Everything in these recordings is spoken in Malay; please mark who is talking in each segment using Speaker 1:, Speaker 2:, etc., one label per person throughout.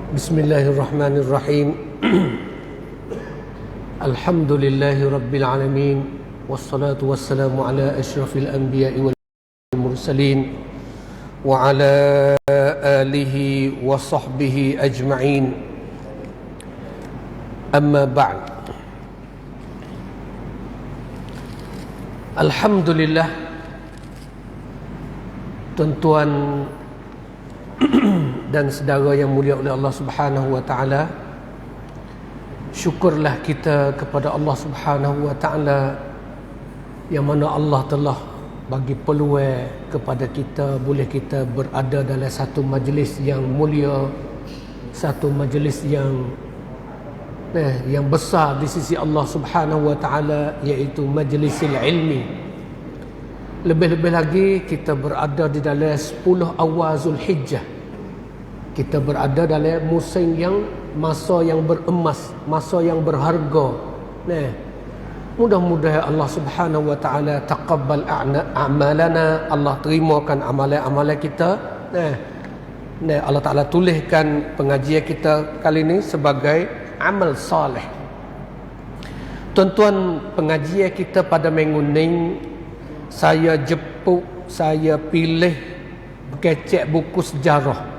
Speaker 1: Bismillahirrahmanirrahim. Alhamdulillahi rabbil alamin. Wassalatu wassalamu ala asyrafil anbiya'i wal mursalin wa ala alihi wa sahbihi ajma'in. Amma ba'd. Alhamdulillah, tuan-tuan dan saudara yang mulia oleh Allah Subhanahu wa taala, syukurlah kita kepada Allah Subhanahu wa taala yang mana Allah telah bagi peluang kepada kita boleh kita berada dalam satu majlis yang mulia, satu majlis yang besar di sisi Allah Subhanahu wa taala, iaitu majlisil ilmi. Lebih-lebih lagi kita berada di dalam 10 awal Zulhijjah. Kita berada dalam musim yang masa yang beremas, masa yang berharga. Mudah-mudahan Allah Subhanahu wa taala taqabbal a'malana, Allah terimakan amalan-amalan kita. Allah Taala tuliskan pengajian kita kali ini sebagai amal soleh. Tuan-tuan, pengajian kita pada minggu ni saya jemput, saya pilih kecek buku sejarah.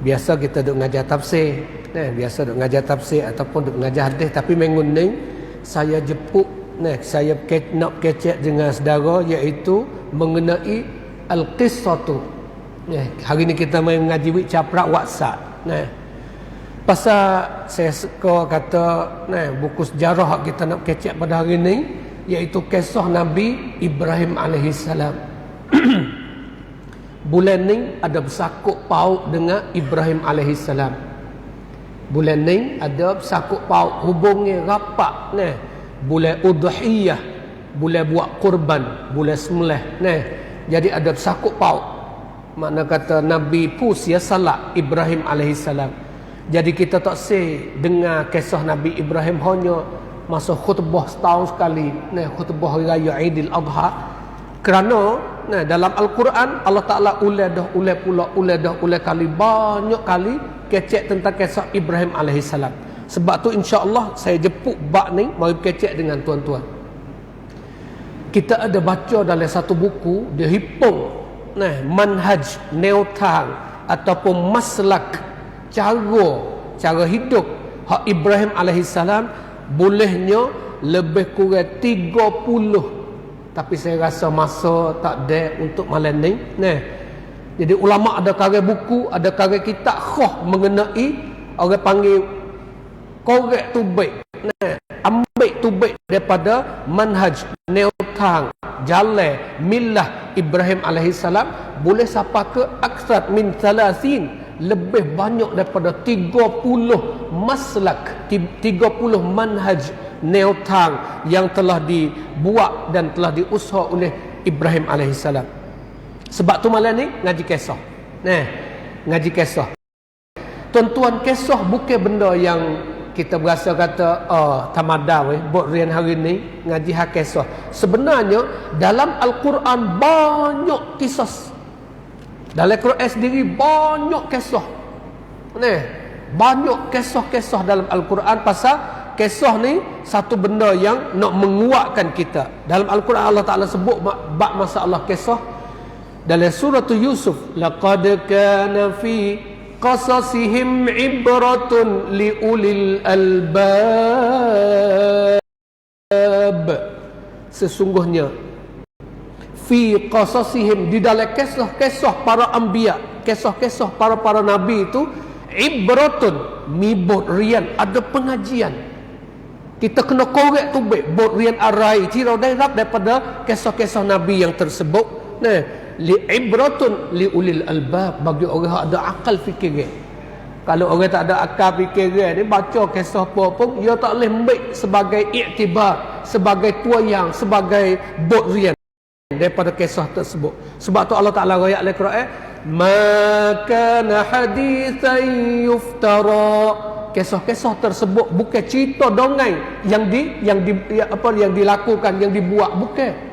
Speaker 1: Biasa kita duk mengajar tafsir, biasa duk mengajar tafsir ataupun duk mengajar hadis, tapi minggu ni saya jemput, saya nak kecek dengan saudara, iaitu mengenai al-qissatu. Hari ni kita main mengaji wik caprak WhatsApp. Pasal saya suka kata buku sejarah kita nak kecek pada hari ni, iaitu kisah Nabi Ibrahim alaihissalam. Bulan ni ada bersakut paut dengan Ibrahim alaihissalam. Bulan ni ada bersakut paut, hubungnya rapat. Bulan udhiyah, bulan buat kurban, bulan sembelih. Jadi ada bersakut paut. Makna kata Nabi Pusia salat Ibrahim alaihissalam. Jadi kita tak say dengar kisah Nabi Ibrahim hanya masa khutbah setahun sekali, khutbah hari raya Aidil Adha. Kerana dalam Al-Quran Allah Ta'ala ulai kali, banyak kali kecek tentang kisah Ibrahim alaihissalam. Sebab tu insya-Allah saya jemput bab ni mari kecek dengan tuan-tuan. Kita ada baca dalam satu buku, dia hipung manhaj neutral ataupun maslak, cara hidup hak Ibrahim alaihissalam. Bolehnya lebih kurang 30, tapi saya rasa masa tak ada untuk malam ni. Jadi ulama ada karya buku, ada karya kitab khah mengenai, orang panggil korek tubik, ambil tubik daripada manhaj neutral jalan millah Ibrahim alaihissalam. Boleh sampai ke aksar min 30, lebih banyak daripada 30 maslak, 30 manhaj neutral yang telah dibuat dan telah diusaha oleh Ibrahim alaihissalam. Sebab tu malam ni ngaji kisah. Ngaji kisah. Tuan-tuan, kisah bukan benda yang kita berasa kata tamadah buat rian hari ni ngaji hak kisah. Sebenarnya dalam Al-Quran banyak kisah. Dalam Quran sendiri banyak kisah. Banyak kisah-kisah dalam Al-Quran. Pasal kisah ni satu benda yang nak menguatkan kita. Dalam Al-Quran Allah Ta'ala sebut bab masalah kisah. Dalam surah Yusuf, laqad kana fi qasasihim ibratun liulil albab. Sesungguhnya fi qasasihim, di dalam kisah-kisah para anbiya, kisah-kisah para nabi itu, ibratun, mibut rian, ada pengajian. Kita kena korek tubik bot rian arai tirau dairab daripada kisah-kisah nabi yang tersebut. Li ibratun li ulil albab, bagi orang yang ada akal fikiran. Kalau orang tak ada akal fikiran ni baca kisah apa pun dia tak boleh ambil sebagai iktibar, sebagai tuayang, sebagai bot rian daripada kisah tersebut. Sebab tu Allah Ta'ala ayat Al-Quran, ma kana hadithan yuftara, kisah-kisah tersebut bukan cerita dongeng yang dilakukan, yang dibuat, bukan.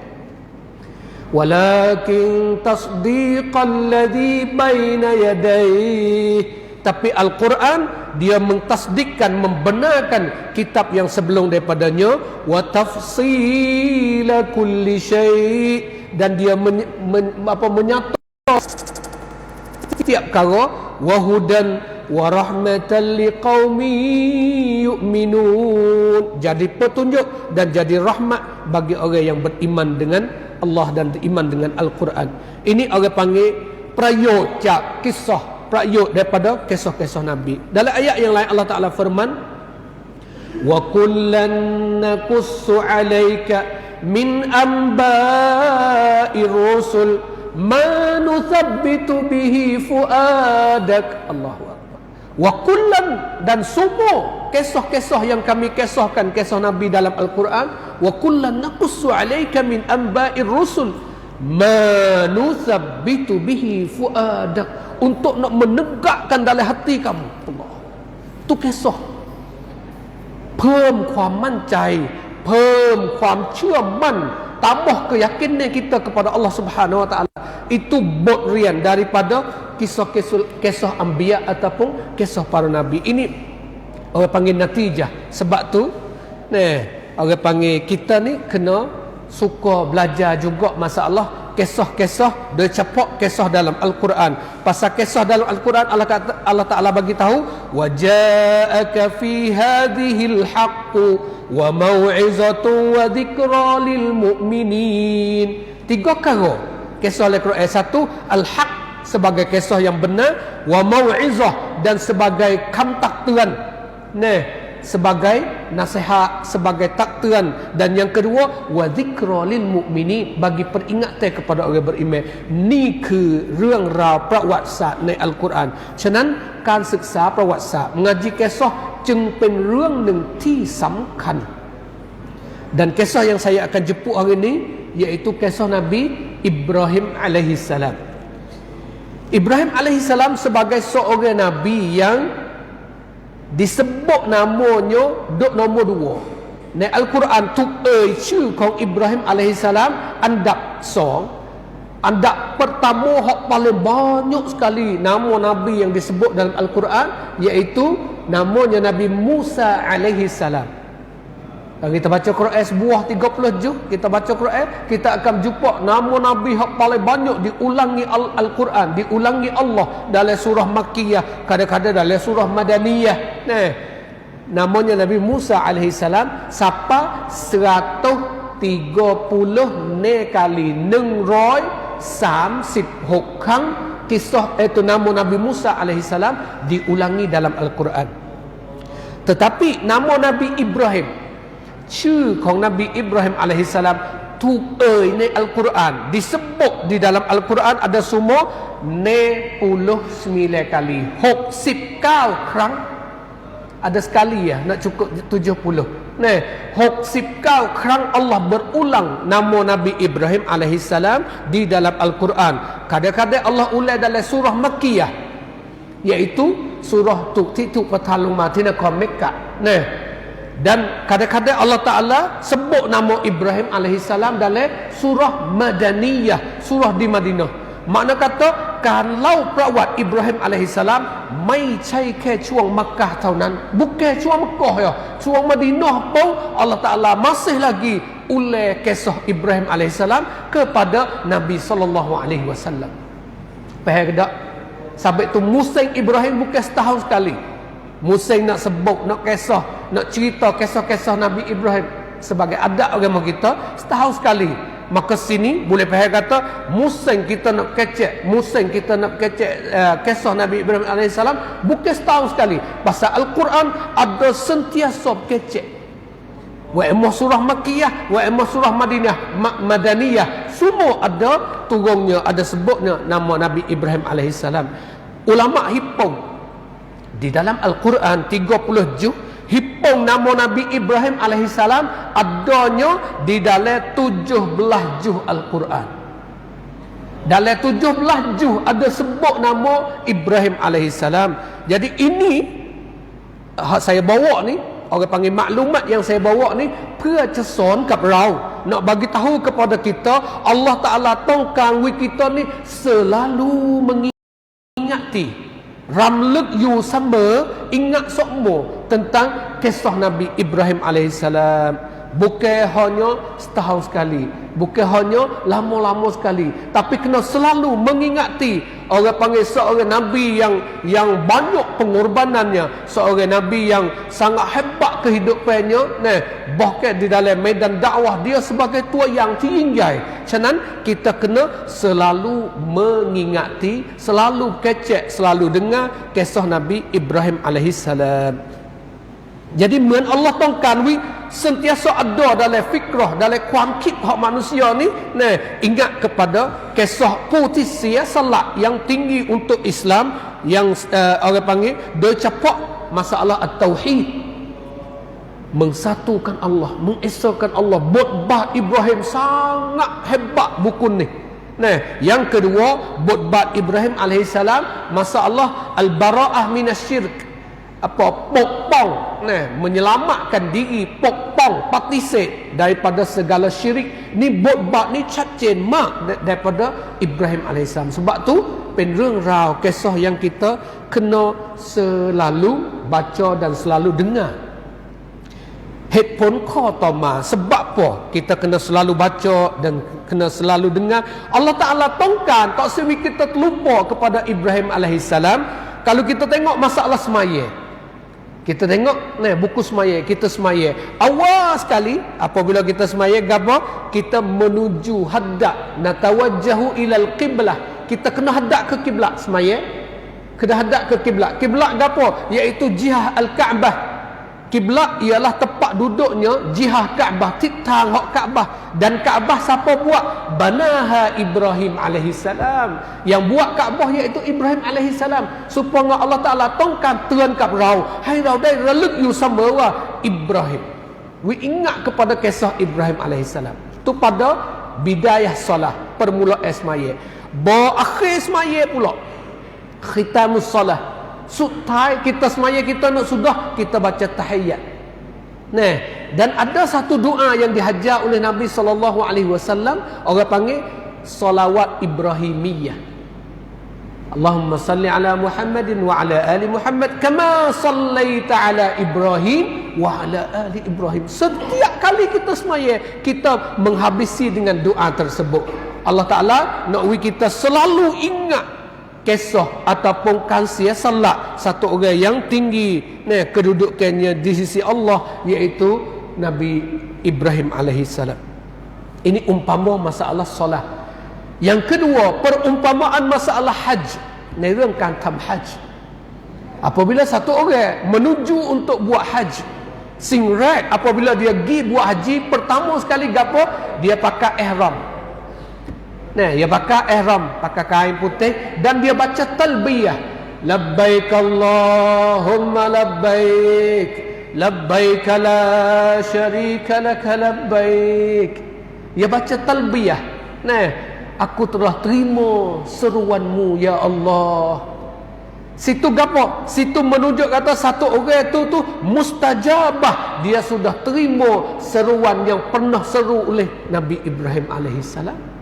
Speaker 1: walakin tasdiqal ladzi baina yadayhi, Tapi Al-Quran dia mentasdikkan, membenarkan kitab yang sebelum daripadanya. Wa tafsila kulli syai', dan dia menyatakan setiap perkara. Wa hudan wa rahmatan liqaumin yu'minun, jadi petunjuk dan jadi rahmat bagi orang yang beriman dengan Allah dan beriman dengan Al-Quran. Ini orang panggil prayog, kisah prayog daripada kisah-kisah Nabi. Dalam ayat yang lain Allah Ta'ala firman, wa kullan naqussu 'alaika min amba'ir rusul ma nuthabbitu bihi fuadak. Allahu akbar. Wa kullan, dan semua kisah-kisah yang kami kisahkan, kisah Nabi dalam Al-Quran, wa kullan naqussu 'alaika min amba'ir rusul ma nuthabbitu bihi fuadak, untuk nak menegakkan dalam hati kamu. Allah, tu kisah เพิ่มความมั่นใจเพิ่มความเชื่อมั่น tambah keyakinan kita kepada Allah Subhanahu wa taala. Itu botrian daripada kisah-kisah anbiya ataupun kisah para nabi. Ini orang panggil natijah. Sebab tu orang panggil kita ni kena suka belajar juga masalah kisah-kisah, dia capak kisah dalam Al-Quran. Pasal kisah dalam Al-Quran Allah Ta'ala bagi tahu, wa ja'aka fi hadhil haqqu wa mau'izatu wa dhikra lil mu'minin. 3 perkara kisah Al-Quran. 1, al-haq, sebagai kisah yang benar, wa mau'izah, dan sebagai kamtaktuan, sebagai nasihat, sebagai taktuan, dan yang kedua wa dhikra lil mu'minin, bagi peringatan kepada orang beriman. Ni ke rương rào ประวัติศาสตร์ในอัลกุรอาน ฉะนั้นการศึกษาประวัติศาสตร์ mengaji kisah จึงเป็นเรื่องหนึ่งที่สำคัญ. Dan kisah yang saya akan jemput hari ini iaitu kisah Nabi Ibrahim alaihi salam. Ibrahim alaihi salam sebagai seorang nabi yang disebut namanya duk nombor 2 ในอัลกุรอานถูกเอ่ยชื่อของอิบราฮิมอะลัยฮิสสลามอันดับ 2. อันดับ pertama hak paling banyak sekali nama nabi yang disebut dalam Al-Quran iaitu namanya Nabi Musa alaihi salam. Kalau kita baca Quran sebuah 30 juz, kita baca Quran, kita akan jumpa nama nabi hak paling banyak diulangi Al-Quran, diulangi Allah dalam surah Makkiyah, kadang-kadang dalam surah Madaniyah. Namanya Nabi Musa alaihi salam sampai 130 kali 136 ครั้ง kisah itu nama Nabi Musa alaihi salam diulangi dalam Al-Quran. Tetapi nama Nabi Ibrahim, ชื่อของนบีอิบราฮิมอะลัยฮิสสลามถูกเอ่ยในอัลกุรอาน disebut di dalam Al-Quran ada semua 99 kali, 69 ครั้ง. Ada sekali ya nak cukup 70. 69 ครั้ง Allah berulang nama Nabi Ibrahim alaihi salam di dalam Al-Quran. Kadang-kadang Allah ulang dalam surah Makkiyah, iaitu surahที่ถูกประทานลงมาที่นครเมกกะ. Dan kadang-kadang Allah Ta'ala sebut nama Ibrahim alaihissalam dalam surah Madaniyah, surah di Madinah. Makna kata, kalau perawat Ibrahim alaihissalam ไม่ใช่แค่ช่วงมักกะห์เท่านั้น bukan ช่วงมักกะห์ya, ช่วง Madinah pun Allah Ta'ala masih lagi ulang kisah Ibrahim alaihissalam kepada Nabi sallallahu alaihi wasallam. Faham tak? Sampai tu musim Ibrahim bukan setahun sekali. Musim nak sebut, nak kisah, nak cerita kisah-kisah Nabi Ibrahim sebagai adat agama kita setahun sekali. Maka sini boleh faham kata musim kita nak kecek, kisah Nabi Ibrahim alaihissalam bukan setahun sekali. Pasal Al-Quran ada sentiasa kecek. Wa imma surah Makkiyah, wa imma surah Madaniyah, semua ada turunnya, ada sebutnya nama Nabi Ibrahim alaihissalam. Ulama hitung di dalam Al-Quran 30 juz, hitung nama Nabi Ibrahim alaihissalam adanya di dalam 17 juz Al-Quran. Dalam 17 juz ada sebut nama Ibrahim alaihissalam. Jadi ini saya bawa ni, orang panggil maklumat yang saya bawa ni, เพื่อจะสอนกับเรา nak bagi tahu kepada kita Allah Ta'ala tongkang kita ni selalu mengingati ramlek you sama ingat sokmo tentang kisah Nabi Ibrahim alaihissalam. Bukan hanya setahun sekali, bukan hanya lama-lama sekali, tapi kena selalu mengingati. Orang panggil seorang Nabi yang banyak pengorbanannya, seorang Nabi yang sangat hebat kehidupannya. Bahkan di dalam medan dakwah dia sebagai tua yang tinggai.ฉะนั้นkita kena selalu mengingati, selalu kecek, selalu dengar kisah Nabi Ibrahim alaihissalam. Jadi เหมือน Allah ต้องการ sentiasa ada dalam fikrah, dalam ความคิด hak manusia ni, ingat kepada kisah putih sia salat yang tinggi untuk Islam, yang orang panggil dia capak masalah at-tauhid, mengsatukan Allah, mengesahkan Allah. Botbah Ibrahim sangat hebat buku ni. Yang kedua, botbah Ibrahim alaihissalam masalah al-bara'ah minasyirk, apa pokpong, menyelamatkan diri, pokpong, patisik daripada segala syirik. Ni botbah ni cacen mak daripada Ibrahim alaihissalam. Sebab tu pen rương rau kisah yang kita kena selalu baca dan selalu dengar. เหตุผลข้อต่อมา sebab apa kita kena selalu baca dan kena selalu dengar? Allah Ta'ala tongkan tak sewi kita terlupa kepada Ibrahim alaihissalam. Kalau kita tengok masalah semaya, kita tengok buku semaya, kita semaya awal sekali apabila kita semaya gapo, kita menuju hadap, natawajjahu ilal qiblah, kita kena hadap ke kiblat. Semaya kena hadap ke kiblat. Kiblat gapo? Iaitu jihah al-Kaabah. Kiblat ialah tempat duduknya jihah Kaabah, titang hak Kaabah. Dan Kaabah siapa buat? Banaha Ibrahim alaihissalam. Yang buat Kaabah iaitu Ibrahim alaihissalam. Supaya Allah Ta'ala tongkan tuan kap rau, hai rau dai reluk you sama Ibrahim. We ingat kepada kisah Ibrahim alaihissalam. Tu pada bidayah solah, permulaan semaya. Ba akhir semaya pula, khitamus solah. Sutai kita semaya, kita nak sudah, kita baca tahiyat. Dan ada satu doa yang dihajar oleh Nabi SAW, orang panggil salawat Ibrahimiyah. Allahumma salli ala Muhammadin wa ala ali Muhammad kama sallaita ala Ibrahim wa ala ali Ibrahim. Setiap kali kita semaya, kita menghabisi dengan doa tersebut. Allah Ta'ala nak kita selalu ingat kisah ataupun kansia salat satu orang yang tinggi kedudukannya di sisi Allah, iaitu Nabi Ibrahim alaihissalam. Ini umpama masalah solat. Yang kedua, perumpamaan masalah haji. Nerangkan tam haji. Apabila satu orang menuju untuk buat haji, singrat apabila dia pergi buat haji, pertama sekali gapo? Dia pakai ihram. Dia pakai ihram, pakai kain putih, dan dia baca talbiyah. Labbaik Allahumma labbaik, labbaik la syarika laka labbaik. Dia baca talbiyah. Aku telah terima seruanmu ya Allah. Situ gapo? Situ menunjuk kata satu orang tu mustajabah. Dia sudah terima seruan yang pernah seru oleh Nabi Ibrahim alaihissalam.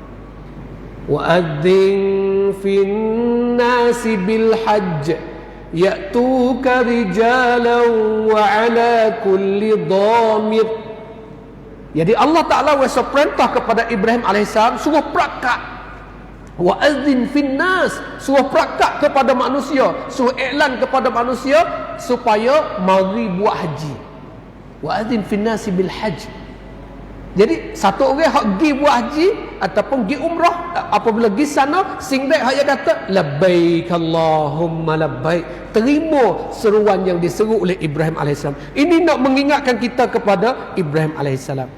Speaker 1: وَأَذِّنْ فِي النَّاسِ بِالْحَجِّ يَأْتُوكَ رِجَالًا وَعَلَى كُلِّ ضَامِرٍ. Jadi Allah Ta'ala wasa perintah kepada Ibrahim alaihissalam suruh perakat. وَأَذِّنْ فِي النَّاسِ, suruh perakat kepada manusia, suruh iklan kepada manusia supaya mari buat haji. وَأَذِّنْ فِي النَّاسِ بِالْحَجِّ. Jadi satu orang hak pergi buat haji ataupun pergi umrah, apabila pergi sana singret hak yang kata labbaik Allahumma labbaik, terima seruan yang diseru oleh Ibrahim alaihissalam. Ini nak mengingatkan kita kepada Ibrahim alaihissalam.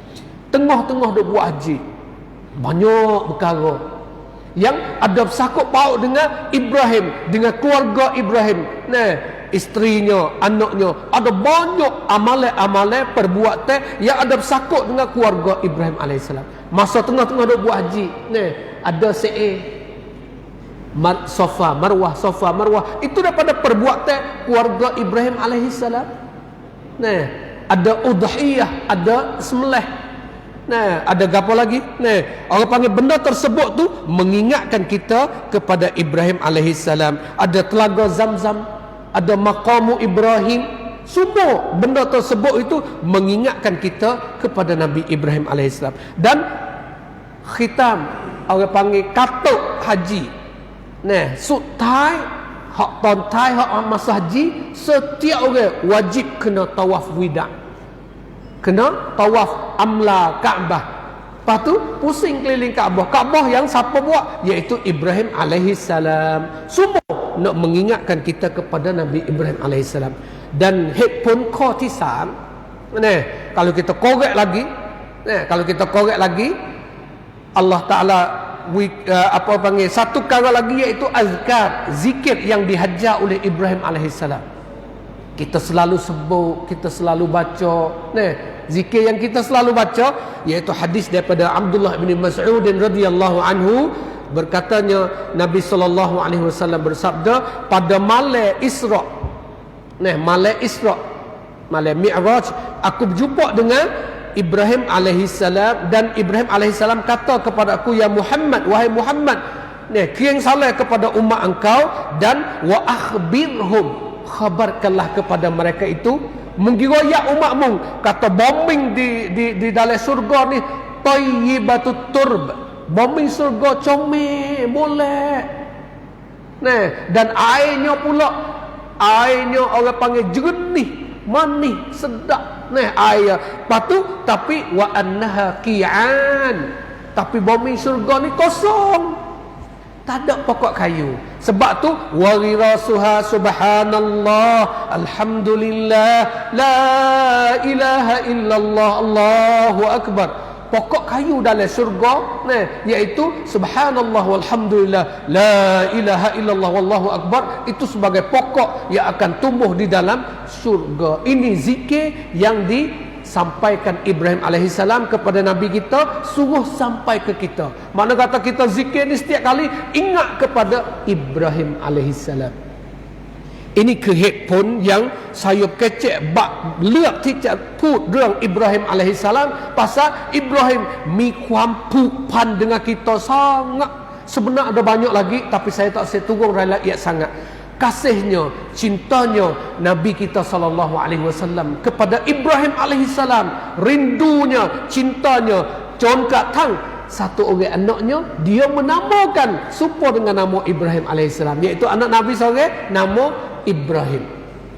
Speaker 1: Tengah-tengah dia buat haji, banyak perkara yang ada bersangkut paut dengan Ibrahim, dengan keluarga Ibrahim, isterinya, anaknya. Ada banyak amalan-amalan perbuatan yang ada bersangkut dengan keluarga Ibrahim alaihissalam. Masa tengah-tengah dia buat haji, ada Safa Marwah, Safa Marwah, itu daripada perbuatan keluarga Ibrahim alaihissalam. Ada udhiyah, ada sembelih. Nah, ada gapo lagi? Nah, orang panggil benda tersebut tu mengingatkan kita kepada Ibrahim alaihissalam. Ada telaga Zamzam, ada maqamu Ibrahim. Semua benda tersebut itu mengingatkan kita kepada Nabi Ibrahim alaihissalam. Dan khitam, orang panggil katuk haji. Nah, sutai hak tontai hak masa haji, setiap orang wajib kena tawaf wida'. Kena tawaf amla Kaabah. Lepas tu pusing keliling Kaabah. Kaabah yang siapa buat? Iaitu Ibrahim alaihissalam. Semua nak mengingatkan kita kepada Nabi Ibrahim alaihissalam. Dan headphone core tisam, kalau kita korek lagi, Allah Ta'ala satu perkara lagi, iaitu azkar, zikir yang dihajar oleh Ibrahim alaihissalam. Kita selalu sebut, kita selalu baca. Zikir yang kita selalu baca iaitu hadis daripada Abdullah bin Mas'ud radhiyallahu anhu, berkatanya Nabi sallallahu alaihi wasallam bersabda, pada malam Isra, malam Mi'raj, aku berjumpa dengan Ibrahim alaihissalam, dan Ibrahim alaihissalam kata kepada aku, ya Muhammad, wahai Muhammad, kirim salam kepada umat engkau, dan wa akhbirhum, khabarkanlah kepada mereka itu, menggiroyak umatmu, kata bombing di dalam surga ni tayyibatut turb, bombing surga comel boleh. Dan airnya pula, airnya orang panggil jernih, manis, sedap. Air. Lepas tu, tapi wa annaha qi'an, tapi bombing surga ni kosong, tak ada pokok kayu. Sebab tu warirasuha subhanallah, alhamdulillah, la ilaha illallah, Allahu akbar. Pokok kayu dalam surga iaitu subhanallah walhamdulillah, la ilaha illallah, wallahu akbar. Itu sebagai pokok yang akan tumbuh di dalam surga. Ini zikir yang disampaikan Ibrahim alaihissalam kepada Nabi kita, suruh sampai ke kita. Mana kata kita zikir ni setiap kali ingat kepada Ibrahim alaihissalam. Ini ke headphone yang saya kecek bak lihat tidak put รื่องIbrahim alaihissalam, pasal Ibrahim mi kuam pupan dengan kita sangat. Sebenarnya ada banyak lagi, tapi saya tak seturung rakyat sangat. Kasihnya, cintanya Nabi kita sallallahu alaihi wasallam kepada Ibrahim alaihissalam, rindunya, cintanya, conkat tang satu orang anaknya, dia menamakan serupa dengan nama Ibrahim alaihissalam, iaitu anak Nabi seorang nama Ibrahim.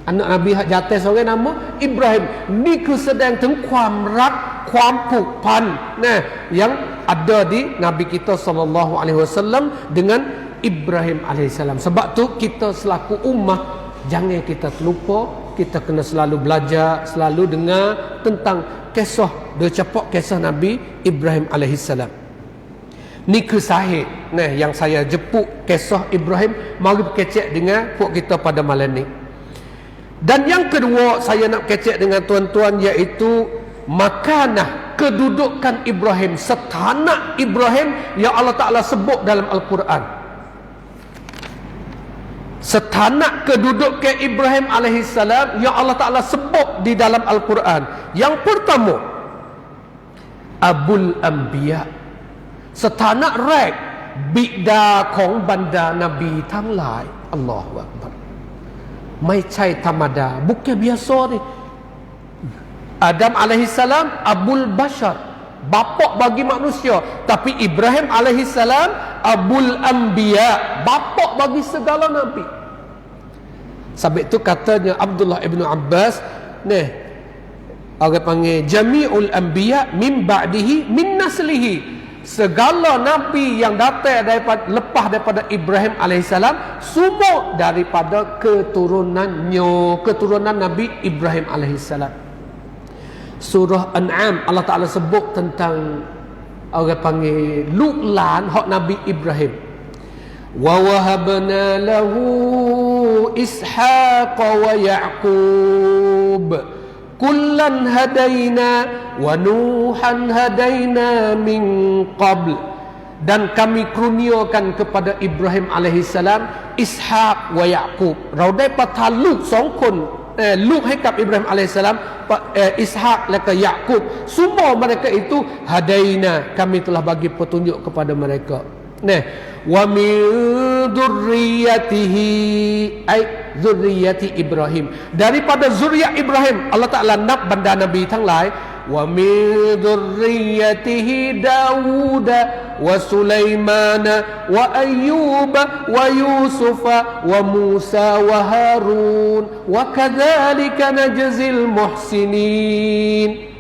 Speaker 1: Anak Nabi hak jatuh seorang nama Ibrahim. Ni kesedang tentang kuam rat, kuam pupan yang ada di Nabi kita sallallahu alaihi wasallam dengan Ibrahim alaihissalam. Sebab tu kita selaku ummah jangan kita terlupa, kita kena selalu belajar, selalu dengar tentang kisah, dia capak kisah Nabi Ibrahim alaihissalam. Ni kesahih yang saya jepuk kisah Ibrahim. Mari kecek dengan puak kita pada malam ni. Dan yang kedua saya nak kecek dengan tuan-tuan, iaitu makanah, kedudukan Ibrahim, setanak Ibrahim yang Allah Ta'ala sebut dalam Al-Quran. Setanak kedudukan Ibrahim alaihissalam yang Allah Ta'ala sebut di dalam Al-Quran. Yang pertama, Abul Anbiya, setanak rek bidahของบรรดา Nabi ทั้งหลาย Allahu Akbar. ไม่ใช่ธรรมดา bukan biasa ni. Adam alaihissalam Abul Bashar, bapa bagi manusia. Tapi Ibrahim alaihissalam Abul Anbiya, bapa bagi segala Nabi. Sebab itu katanya Abdullah ibn Abbas, orang panggil Jami'ul Anbiya min ba'dihi min naslihi, segala Nabi yang datang lepas daripada Ibrahim alaihissalam semua daripada keturunannya, keturunan Nabi Ibrahim alaihissalam. Surah An'am Allah Ta'ala sebut tentang orang panggil Luqlan hak Nabi Ibrahim. Wa wahabna lahu Ishaqa wa Ya'qub kullan hadaina wa nuhan hadaina min qabl, dan kami kurniakan kepada Ibrahim alaihissalam Ishaq wa Yaqub. Raudai pataluk 2 คน Lut hikap Ibrahim alaihissalam, Ishak leka Yaqub, semua mereka itu hadaina, kami telah bagi petunjuk kepada mereka. Wa min dzurriyyatihi ai dzurriyyati Ibrahim, daripada zuriat Ibrahim Allah Taala nak benda nabi ทั้งหลาย wa min dzurriyyatihi Dawud wa Sulaiman wa Ayyub wa Yusuf wa Musa wa Harun wa kadzalika najzil muhsinin.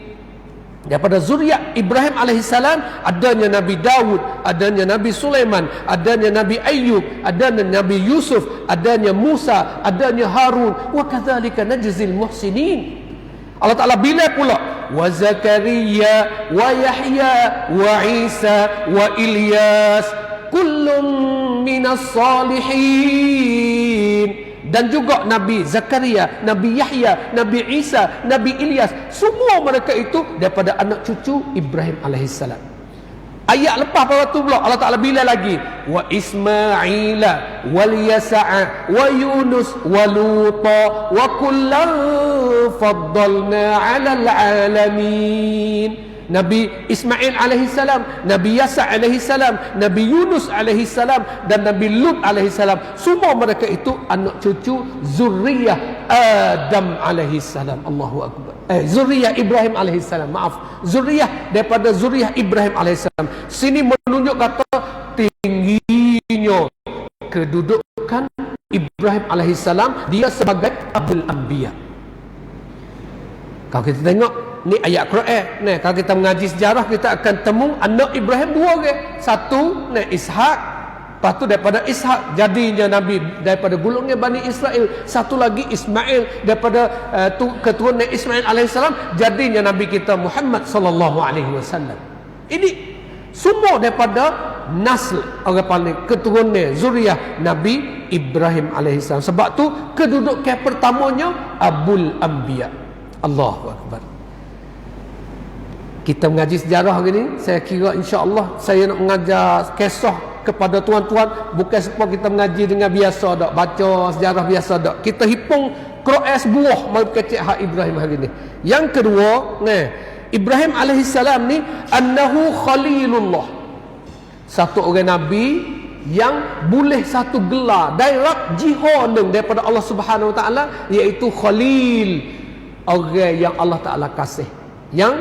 Speaker 1: Daripada zuriat Ibrahim alaihissalam adanya Nabi Dawud, adanya Nabi Sulaiman, adanya Nabi Ayyub, adanya Nabi Yusuf, adanya Musa, adanya Harun. Wa kadzalika najzil muhsinin. Allah Taala bila pula wa Zakaria wa Yahya wa Isa wa Ilyas kullun minas salihin. Dan juga Nabi Zakaria, Nabi Yahya, Nabi Isa, Nabi Ilyas, semua mereka itu daripada anak cucu Ibrahim alaihissalam. Ayat lepas pada tu pula Allah Taala bila lagi wa Ismaila wal Yasa'a wa Yunus wa Luta wa kullan faddalna 'alal 'alamin. Nabi Ismail alaihissalam, Nabi Yasa alaihissalam, Nabi Yunus alaihissalam dan Nabi Lut alaihissalam, semua mereka itu anak cucu zuriyah Adam alaihissalam. Allahu akbar. Zuriyah Ibrahim alaihissalam, maaf, zuriyah daripada zuriyah Ibrahim alaihissalam. Sini menunjuk kata tingginya kedudukan Ibrahim alaihissalam, dia sebagai Abul Anbiya. Kalau kita tengok ni ayat Quran, kalau kita mengaji sejarah kita akan temu anak Ibrahim dua orang. Satu Ishak, lepas tu daripada Ishak jadinya Nabi daripada golongan Bani Israel. Satu lagi Ismail, daripada keturunan Ismail alaihissalam jadinya Nabi kita Muhammad sallallahu alaihi wasallam. Ini semua daripada nasl, orang paling keturunan zuriat Nabi Ibrahim alaihissalam. Sebab tu kedudukan pertamanya Abul Anbiya. Allahu akbar. Kita mengaji sejarah hari ni, saya kira insya-Allah saya nak mengajar kisah kepada tuan-tuan, bukan sebab kita mengaji dengan biasa dak, baca sejarah biasa dak. Kita hipung Quran sebuah mai kecil hak Ibrahim hari ni. Yang kedua, Ibrahim alaihissalam ni annahu khalilullah. Satu orang nabi yang boleh satu gelar direct jihad daripada Allah Subhanahu Wa Taala, iaitu khalil, orang yang Allah Taala kasih. Yang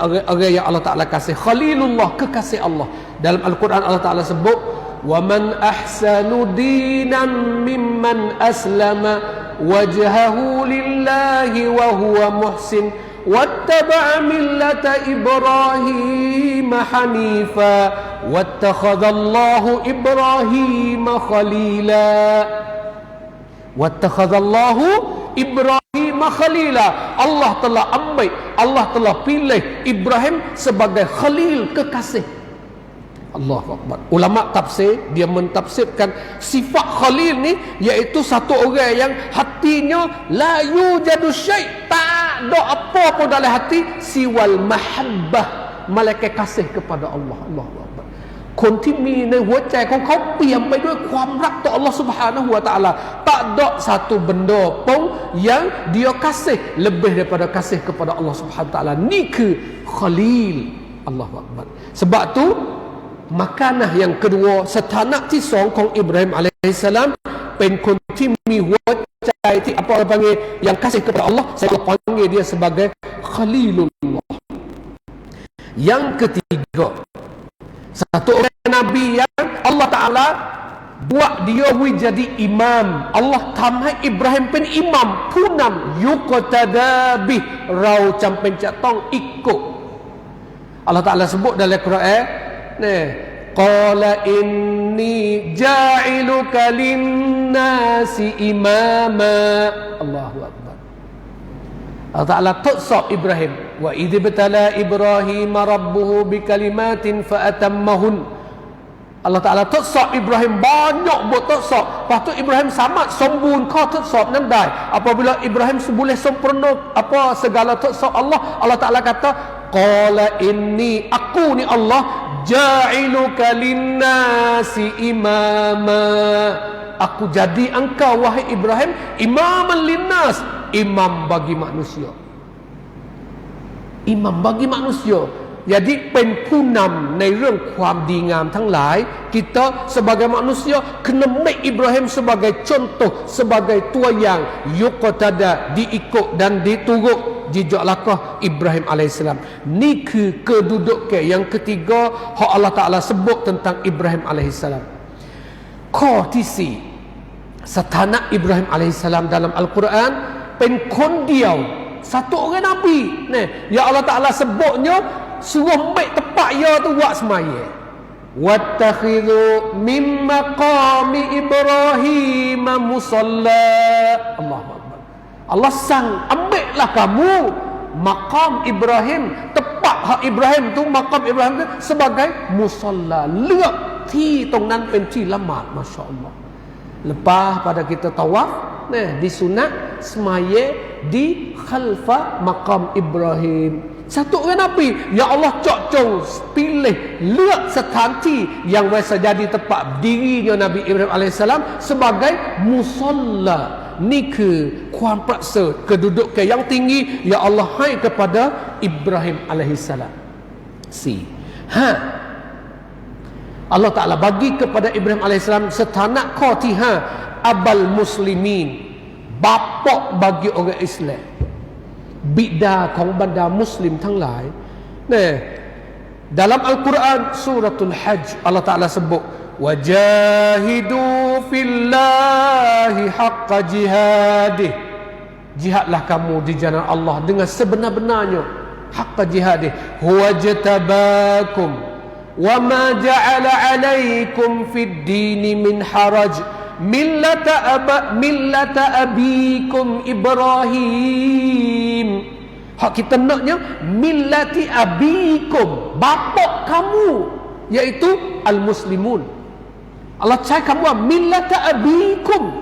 Speaker 1: orang yang Allah Taala kasih, khalilullah, kekasih Allah. Dalam Al-Quran Allah Taala sebut wa man ahsanu dinan mimman aslama wajhahu lillahi wa huwa muhsin wattaba'a millata Ibrahim hanifa wattakhadallahu Ibrahim khalila. Wattakhadallahu Ibrahim khalila. Allah telah ambil, Allah telah pilih Ibrahim sebagai khalil, kekasih. Allahu akbar. Ulama tafsir dia mentafsirkan sifat khalil ni iaitu satu orang yang hatinya la yujadu syai', tak ada apa pun dalam hati siwal mahabbah, malaikat kasih kepada Allah. Allahu akbar. คนที่มีในหัวใจของเขาเปี่ยมไปด้วยความรักต่อ Allah Subhanahu Wa Taala. Tak ada satu benda pun yang dia kasih lebih daripada kasih kepada Allah Subhanahu Wa Taala. Ni ke Khalil. Allahu Akbar. Sebab tu makanah yang kedua สถานะที่สองของ Ibrahim alaihissalam เป็นคนที่มีหัวใจที่apa orang panggil yang kasih kepada Allah, saya panggil dia sebagai Khalilullah. Yang ketiga, satu orang Nabi yang Allah Ta'ala buat dia jadi imam. Allah ทำให้ Ibrahim เป็นอิหมัมผู้นำยุกตะดาบิเราจำเป็นจะต้องikut. Allah Ta'ala sebut dalam Quran, qala inni ja'iluka linnasi imama. Allahu Akbar. Allah Ta'ala ทดสอบ Ibrahim. Wa idh ibtala Ibrahim rabbuhu bikalimatin fa'atammahun. Allah Ta'ala ทดสอบ Ibrahim banyak buat ทดสอบ. Lepas tu Ibrahim sangat sempurna kau ทดสอบนั้นได้. Apabila Ibrahim boleh sempurna apa segala ทดสอบ Allah, Allah Ta'ala kata qala inni, aku ni Allah, ja'iluka linnasi imama. Aku jadi engkau wahai Ibrahim imaman linnas, imam bagi manusia. Imam bagi manusia. Jadi เป็นผู้นำในเรื่องความดีงามทั้งหลาย kita sebagai manusia kena make Ibrahim sebagai contoh, sebagai tuayang, yuqtada, diikut dan diturut jejak langkah Ibrahim alaihissalam. Niคือ kedudukan yang ketiga hak Allah Taala sebut tentang Ibrahim alaihissalam. ข้อที่ 4 สถานะ Ibrahim alaihissalam dalam Al-Quran เป็นคนเดียว satu orang Nabi ni, ya Allah Ta'ala sebutnya suruh baik tempat ya tu buat semaya. Wattakhidhu min maqami Ibrahim musalla. Allahu Akbar. Allah sang ambillah kamu maqam Ibrahim, tempat hak Ibrahim tu, maqam Ibrahim tu sebagai musalla. เลือกที่ตรงนั้นเป็นที่ละหมาด masya-Allah. Lepas pada kita tawaf, disunat semaya di khalfa maqam Ibrahim. Satu orang Nabi, ya Allah cok-cong pilih, ลือกสถานที่ yang biasa jadi tempat dirinya Nabi Ibrahim alaihissalam sebagai musalla. Ni คือ ความประเสริฐ kedudukan yang tinggi ya Allah hai kepada Ibrahim alaihissalam. 4. Allah Ta'ala bagi kepada Ibrahim alaihissalam setanak ข้อที่ 5 abal muslimin, bapak bagi orang Islam, บิดาของบรรดามุสลิมทั้งหลาย dalam Al-Quran suratul Hajj Allah Ta'ala sebut wajahidu fillahi haqqa jihadih, jihadlah kamu di jalan Allah dengan sebenar-benarnya, haqqa jihadih, huwa jatabakum wa ma ja'ala 'alaikum fid dini min haraj millata abikum Ibrahim. Hak kita naknya millati abikum, bapak kamu, iaitu al-muslimun. Allah cakap kamu millata abikum,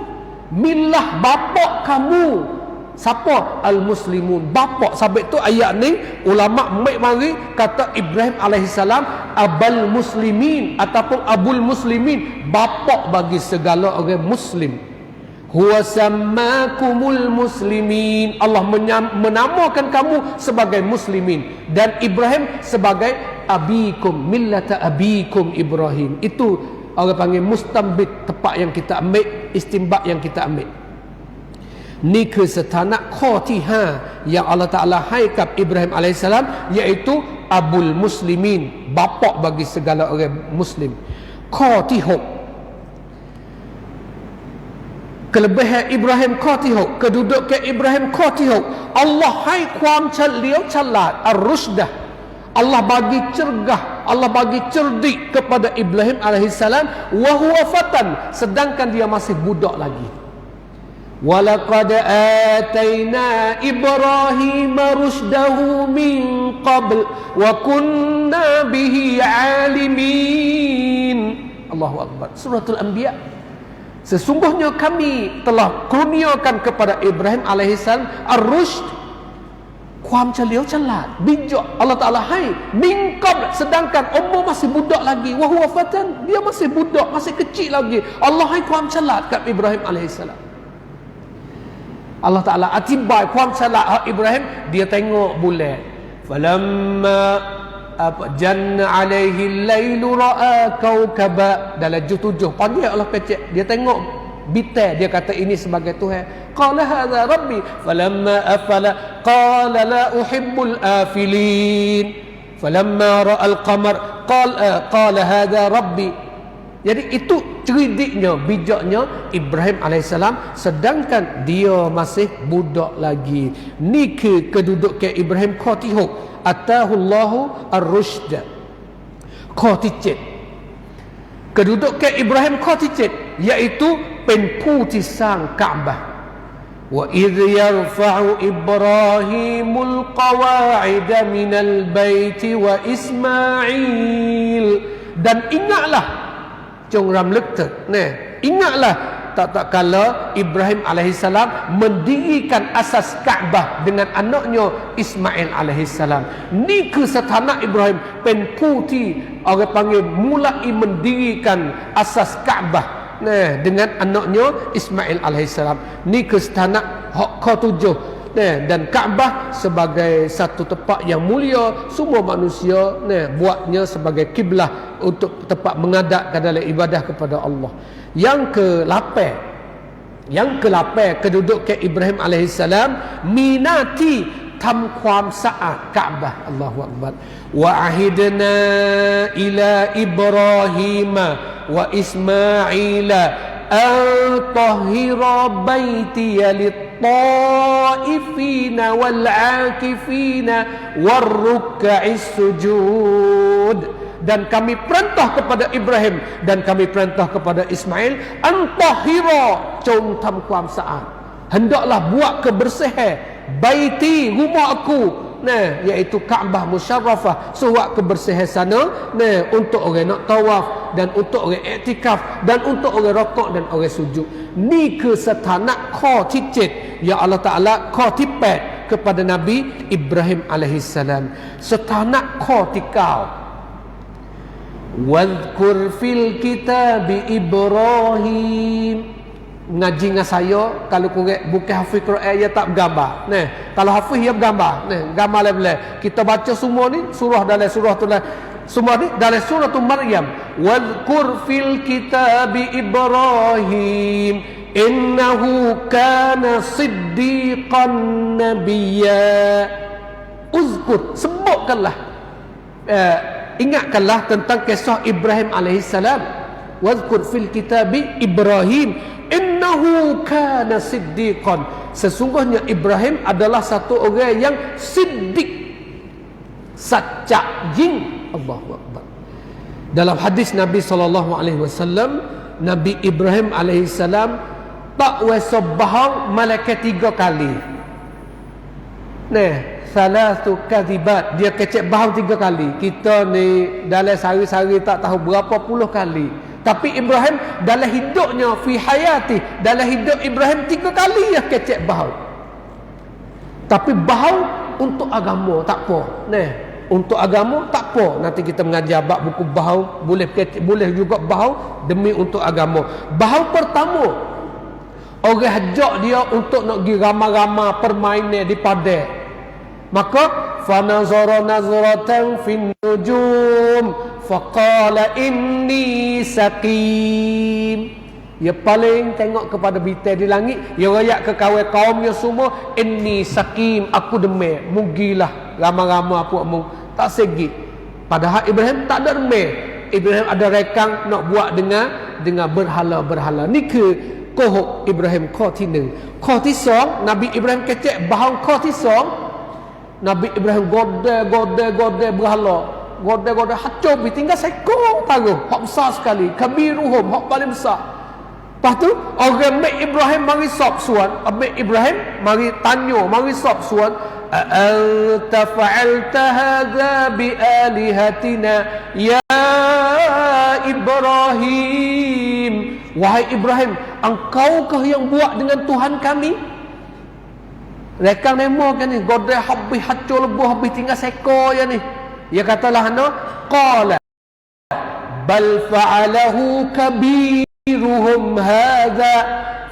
Speaker 1: millah bapak kamu. Siapa? Al-muslimun, bapak. Sebab tu ayat ni ulama mek mari kata Ibrahim alaihissalam abal muslimin ataupun abul muslimin, bapak bagi segala orang muslim. Huwa sammakumul muslimin, Allah menamakan kamu sebagai muslimin, dan Ibrahim sebagai abikum, millata abikum Ibrahim. Itu orang panggil mustambit, tempat yang kita ambil, istinbat yang kita ambil. Ni คือสถานะ ข้อที่ 5 yang Allah Ta'ala hai kat Ibrahim alaihissalam, iaitu abul muslimin, bapak bagi segala orang muslim. ข้อที่ 6 kelebihan Ibrahim ข้อที่ 6 kedudukan Ibrahim ข้อที่ 6 Allah hai ความเฉลียวฉลาด ar-rushdah, Allah bagi cergah, Allah bagi cerdik kepada Ibrahim alaihissalam, wa huwa fatan, sedangkan dia masih budak lagi. وَلَقَدْ آتَيْنَا إِبْرَاهِيمَ رُشْدَهُ مِنْ قَبْلِ وَكُنَّا بِهِ عَالِمِينَ. Allahu Akbar. Suratul Anbiya. Sesungguhnya kami telah kurniakan kepada Ibrahim alaihissalam ar-rushd, ความเฉลียวฉลาด bijak. Allah Ta'ala hai min qabl, sedangkan umur masih budak lagi, wa huwa fatan, dia masih budak, masih kecil lagi. Allah hai ความฉลาดกับ Ibrahim alaihissalam. Allah Ta'ala atibai ความฉลาด Ibrahim, dia tengok bulan. Falamma janna alaihi al-lailu ra'a kawkaba, dalam juz 7 panggil Allah kecek, dia tengok bintang, dia kata ini sebagai Tuhan. Qala hadza rabbi falamma afala qala la uhibbul afilin falamma ra'a al-qamar qala hadza rabbi. Jadi itu cerdiknya, bijaknya Ibrahim alaihissalam, sedangkan dia masih budak lagi. Ni kedudukan Ibrahim ข้อที่ 6 atahullahu ar-rushd. ข้อที่ 7 kedudukan Ibrahim ข้อที่ 7 iaitu เป็นผู้ที่สร้างกะบะห์ wa idh yarfa'u Ibrahimul qawa'ida minal baiti wa Ismail. Dan ingatlah, jom ramlek tu, ingatlah tak kala Ibrahim alaihissalam mendirikan asas Kaabah dengan anaknya Ismail alaihissalam. Ni ke sethana Ibrahim เป็นผู้ที่ orang panggil mulai mendirikan asas Kaabah dengan anaknya Ismail alaihissalam. Ni ke sethana hak ke-7. Dan Kaabah sebagai satu tempat yang mulia, semua manusia buatnya sebagai kiblah untuk tempat menghadap ke dalam ibadah kepada Allah. Yang ke-8 kedudukan Ibrahim alaihissalam minati ทำความสะอาดกะบะห์อัลลอฮุอักบัรวะอะฮิดนาอิลาอิบรอฮีมะวะอิสมาอีลอันตอฮิรอบัยติยะลิตฏออิฟีนวัลอากิฟีนวัรรุกอิสสุจูด. Dan kami perintah kepada Ibrahim dan kami perintah kepada Ismail, antahira, jom tam kuam sa'at, hendaklah buat kebersihan baiti, rumah aku, iaitu Kaabah Musyarrafah, suat kebersihan sana untuk orang nak tawaf dan untuk orang iktikaf dan untuk orang rokok dan orang sujud. Ni ke setanak kau cicit ya Allah Ta'ala kau tipet kepada Nabi Ibrahim alaihissalam. Setanak kau tikau wadhkur fil kitabi Ibrahim. Ngaji dengan saya, kalau korek bukan hafiz Quran dia tak bergambar. Kalau hafiz dia bergambar. Gambar level. Kita baca semua ni surah dalam surah tu lah. Semua ni dalam surah tu Maryam. Wadhkur fil kitabi Ibrahim innahu kana siddiqan nabiyya. Uzkur, sebutkanlah, ingatkanlah tentang kisah Ibrahim alaihissalam. Wadhkur fil kitabi Ibrahim innahu kana siddiqan. Sesungguhnya Ibrahim adalah satu orang yang siddiq, sacak jing. Allahu Akbar. Dalam hadis Nabi SAW, Nabi Ibrahim alaihissalam tak wasa bohong malaikat 3 kali. Salatu kadhibat, dia kecek bohong 3 kali. Kita ni dalam sehari-hari tak tahu berapa puluh kali. Tapi Ibrahim dalam hidupnya, fi hayati, dalam hidup Ibrahim 3 kali ya kecek bohong. Tapi bohong untuk agama tak apa. Untuk agama tak apa. Nanti kita mengajar bab buku bohong, boleh juga bohong demi untuk agama. Bohong pertama, orang ajak dia untuk nak pergi ramai-ramai permainan di padang. Maka fanazara nazratan fin nujum faqala inni saqim. Dia paling tengok kepada bintang di langit, dia rayak ke kawan kaumnya semua, inni saqim, aku demam, mugilah ramai-ramai apa mu tak segit. Padahal Ibrahim tak ada demam. Ibrahim ada rekang nak buat dengan berhala-berhala. Ni ke kohok Ibrahim kau tineng. Kau tisong Nabi Ibrahim kecek bahang kau tisong. Nabi Ibrahim gode berhala, gode hancur tinggal sekong taruh hak besar sekali, kabiruhum, hak paling besar. Lepas tu orang mek Ibrahim mari sop suan, mek Ibrahim mari tanya, mari sop suan, anta fa'alta hadza bi alihatina ya Ibrahim. Wahai Ibrahim, engkaukah yang buat dengan Tuhan kami? Rekang nemo kan ni, godai habis hancur lebuh, habis tinggal sekor ya ni. Dia katalah qala bal fa'alahu kabiruhum hadza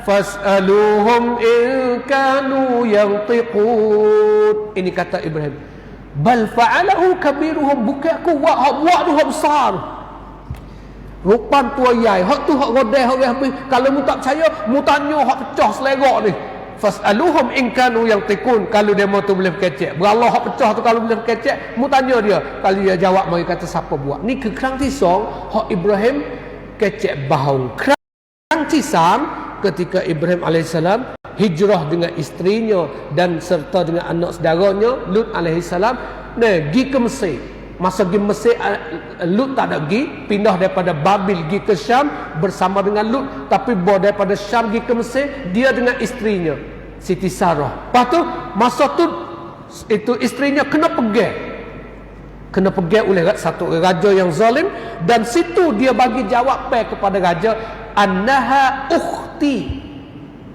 Speaker 1: fas'aluhum in kanu yantiqun. Ini kata Ibrahim, bal fa'alahu kabiruhum, bukan aku buat tu hak besar. Rupan tua yai, hak tu hak godai hak habis. Kalau mu tak percaya, mu tanya hak pecah selerok ni. Fas'aluhum in kanu yantiqun, kalau demo tu boleh berkecek. Berallah hak pecah tu kalau boleh berkecek, mu tanya dia. Kalau dia jawab, mari kata siapa buat. Ni ke kerang tisong hak Ibrahim kecek bahau. Kerang tisam ketika Ibrahim alaihissalam hijrah dengan isterinya dan serta dengan anak saudaranya Lut alaihissalam pergi ke Mesir. Masa pergi Mesir, Lut tak ada pergi, pindah daripada Babil pergi ke Syam bersama dengan Lut. Tapi bawa daripada Syam pergi ke Mesir, dia dengan isterinya Siti Sarah. Lepas tu masa tu itu isterinya kena pegang oleh satu raja yang zalim, dan situ dia bagi jawab kepada raja, annaha ukhti,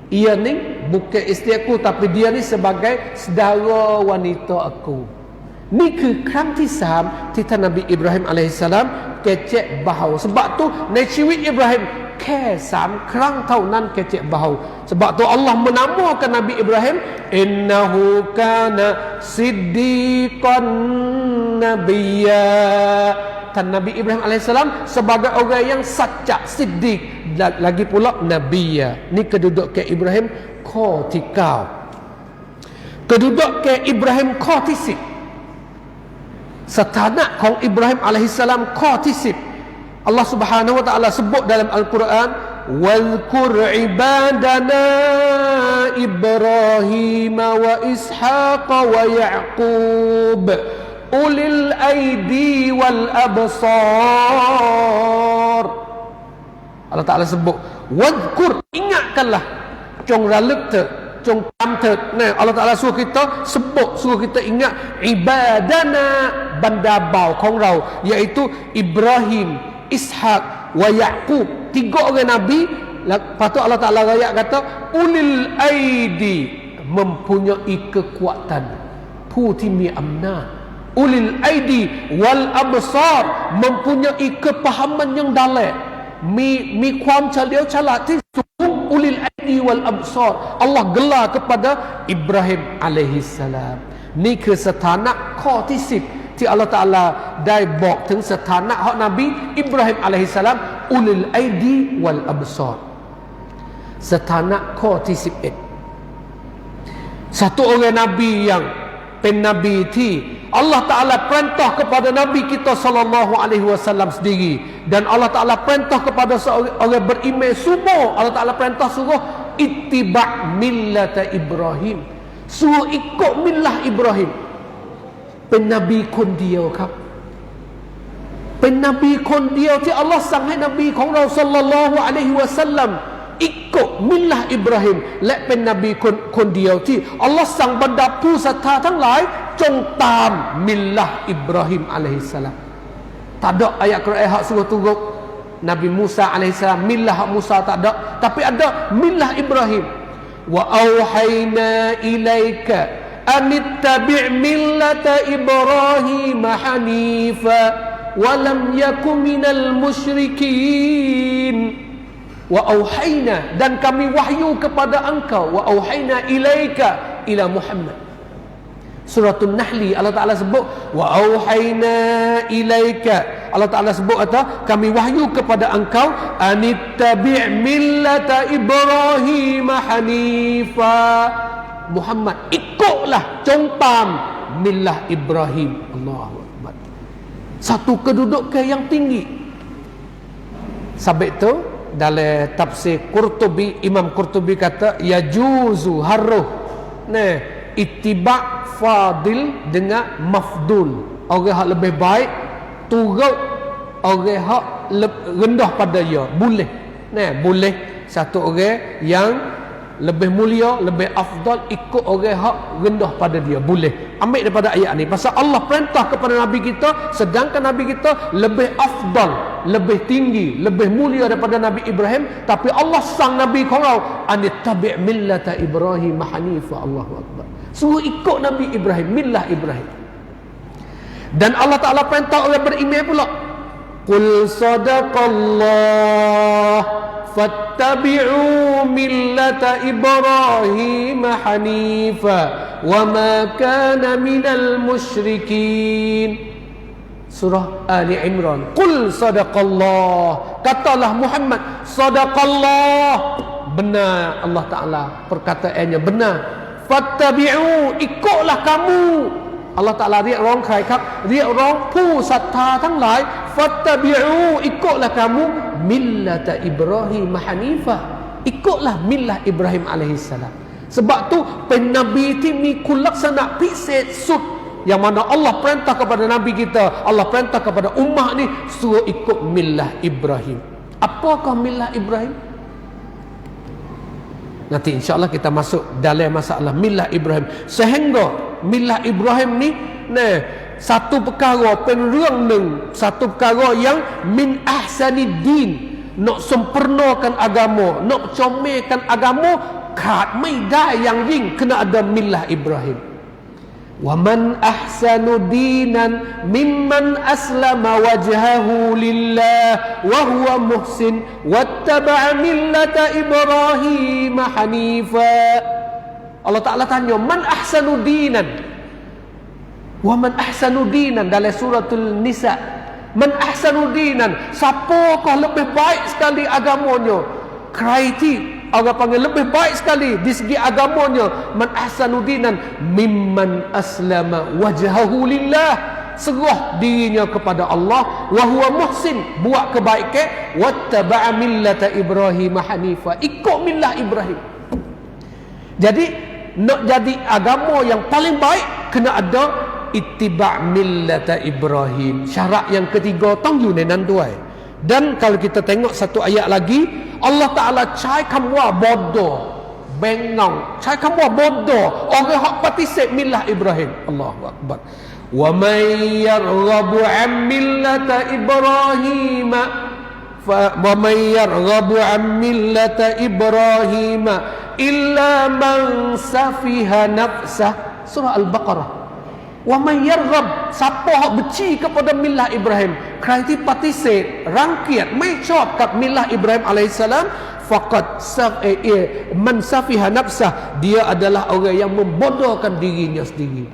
Speaker 1: ia ni bukan isteri aku, tapi dia ni sebagai saudara wanita aku. Ni ke kerang tisam tita Nabi Ibrahim alaihissalam kecek bahau. Sebab tu naciwi Ibrahim แค่3 ครั้งเท่านั้นkecek bahu. Sebab tu Allah menamakan Nabi Ibrahim innahu kana siddiqan nabiyya. Dan Nabi Ibrahim alaihissalam sebagai orang yang sacak, siddiq, lagi pula nabiyya. Ni keduduk ke Ibrahimข้อที่9 keduduk ke Ibrahimข้อที่10สถานะของอิบราฮิมอะลัยฮิสสลามข้อที่10Allah Subhanahu wa taala sebut dalam Al-Quran wadhkur ibadana Ibrahim wa Ishaq wa Ya'qub ulil aidi wal absar. Allah Taala sebut wadhkur, ingatkanlah, jong ralek te, jong tam te. Nah, Allah Taala suruh kita sebut, suruh kita ingat ibadana, banda bau ของเรา iaitu Ibrahim, Ishaq wa Ya'qub, 3 orang nabi. Lepas tu Allah Taala ayat kata ulil aidi, mempunyai kekuatan, ผู้ที่มีอำนาจ ulil aidi wal absar, mempunyai kepahaman yang dalam,มีความเฉลียวฉลาดที่สูง ulil aidi wal absar. Allah gelar kepada Ibrahim alaihi salam. นี่คือสถานะข้อที่10ที่อัลลอฮฺตะอาลาได้บอกถึงสถานะของนบีอิบราฮิมอะลัยฮิสสลามอุลิลไอดีวัลอับซอร สถานะข้อที่11 satu orang nabi yang เป็นนบีที่Allah Ta'ala perintah kepada Nabi kita sallallahu alaihi wasallam sendiri, dan Allah Ta'ala perintah kepada seorang beriman semua. Allah Ta'ala perintah suruh ittiba' millata Ibrahim, suruh ikut millah Ibrahim. เป็นนบีคนเดียวครับ เป็นนบีคนเดียวที่อัลลอฮ์สั่งให้นบีของเราศ็อลลัลลอฮุอะลัยฮิวะซัลลัมikut millah Ibrahim, และเป็นนบีคนเดียวที่อัลลอฮ์สั่งบรรดาผู้ศรัทธาทั้งหลายจงตามมิลlah Ibrahim alaihi salam. Tak ada ayat Quran hak suruh turut Nabi Musa alaihi salam, millah Musa tak ada, tapi ada millah Ibrahim. Wa auhayna ilaika anittabi' millata Ibrahim hanifa wa lam yakun minal musyrikin. Wa auhayna, dan kami wahyu kepada engkau, wa auhayna ilaika ila Muhammad. Suratul Nahli Allah Ta'ala sebut wa auhayna ilaika, Allah Ta'ala sebut kata kami wahyu kepada engkau anittabi' millata Ibrahim hanifa, Muhammad ikutlah, jongtam millah Ibrahim. Allahu Akbar. Satu kedudukan yang tinggi. Sebab itu dalam tafsir Qurtubi, Imam Qurtubi kata yajuzu harruh, nah, ittiba' fadil dengan mafdul, orang hak lebih baik turut orang hak rendah pada dia, boleh. Nah, boleh satu orang yang lebih mulia, lebih afdal ikut orang hak rendah pada dia, boleh. Ambil daripada ayat ni, pasal Allah perintah kepada Nabi kita, sedangkan Nabi kita lebih afdal, lebih tinggi, lebih mulia daripada Nabi Ibrahim, tapi Allah sang Nabi korau anittabi' millata Ibrahim hanifa. Allahu Akbar. Suruh ikut Nabi Ibrahim, millah Ibrahim. Dan Allah Ta'ala perintah orang beriman pula, qul sadaqallah fattabi'u millata Ibrahim hanifa wa ma kana minal musyrikin. Surah Ali Imran. Qul sadaqallah, katalah Muhammad, sadaqallah, benar Allah Ta'ala perkataannya benar. Fattabi'u, ikutlah kamu. Allah Ta'ala เรียกร้องใครครับ เรียกร้องผู้ศรัทธาทั้งหลาย Fattabi'u, ikutlah kamu millata Ibrahim hanifa, ikutlah millah Ibrahim alaihi salam. Sebab tu เป็นนบีที่มีคุณลักษณะพิเศษสุด yang mana Allah perintah kepada Nabi kita, Allah perintah kepada ummah ni suruh ikut millah Ibrahim. Apakah millah Ibrahim? Nanti insyaAllah kita masuk dalam masalah millah Ibrahim. Sehingga millah Ibrahim ni, nah, satu perkara, penrang neng, satu perkara yang min ahsanid din, nak sempurnakan agama, nak comelkan agama, ขาดไม่ได้อย่างยิ่ง kena ada millah Ibrahim. وَمَنْ أَحْسَنُ دِينًا مِمَّنْ أَسْلَمَ وَجْهَهُ لِلَّهِ وَهُوَ مُحْسِنٌ وَاتَّبَعَ مِلَّةَ إِبْرَاهِيمَ حَنِيفًا. Allah Ta'ala tanya, man ahsanu dinan, wa man ahsanu dinan, dalam suratul Nisa. Man ahsanu dinan, siapakah lebih baik sekali agamanya? Kriteria orang panggil lebih baik sekali di segi agamanya, man ahsanu dinan mimman aslama wajhahu lillah, serah dirinya kepada Allah, wa huwa muhsin, buat kebaikan, wattaba'a millata Ibrahim hanifa, ikut millah Ibrahim. Jadi nak jadi agama yang paling baik kena ada ittiba' millata Ibrahim. Syarat yang ketiga tangyu nenan tuai. Dan kalau kita tengok satu ayat lagi, Allah Ta'ala cai kamu bodoh, bengong, cai kamu bodoh orang hak patisik millah Ibrahim. Allahu Akbar. Wa may yarghabu 'an millata Ibrahim wa may yarghabu 'an millata Ibrahim illa man safiha nafsah. Surah Al-Baqarah. Wa may yarghab, siapa hak benci kepada millah Ibrahim, kriteria patisik rangkiat mai cop kat millah Ibrahim alaihissalam, faqad man safiha nafsah, dia adalah orang yang membodohkan dirinya sendiri.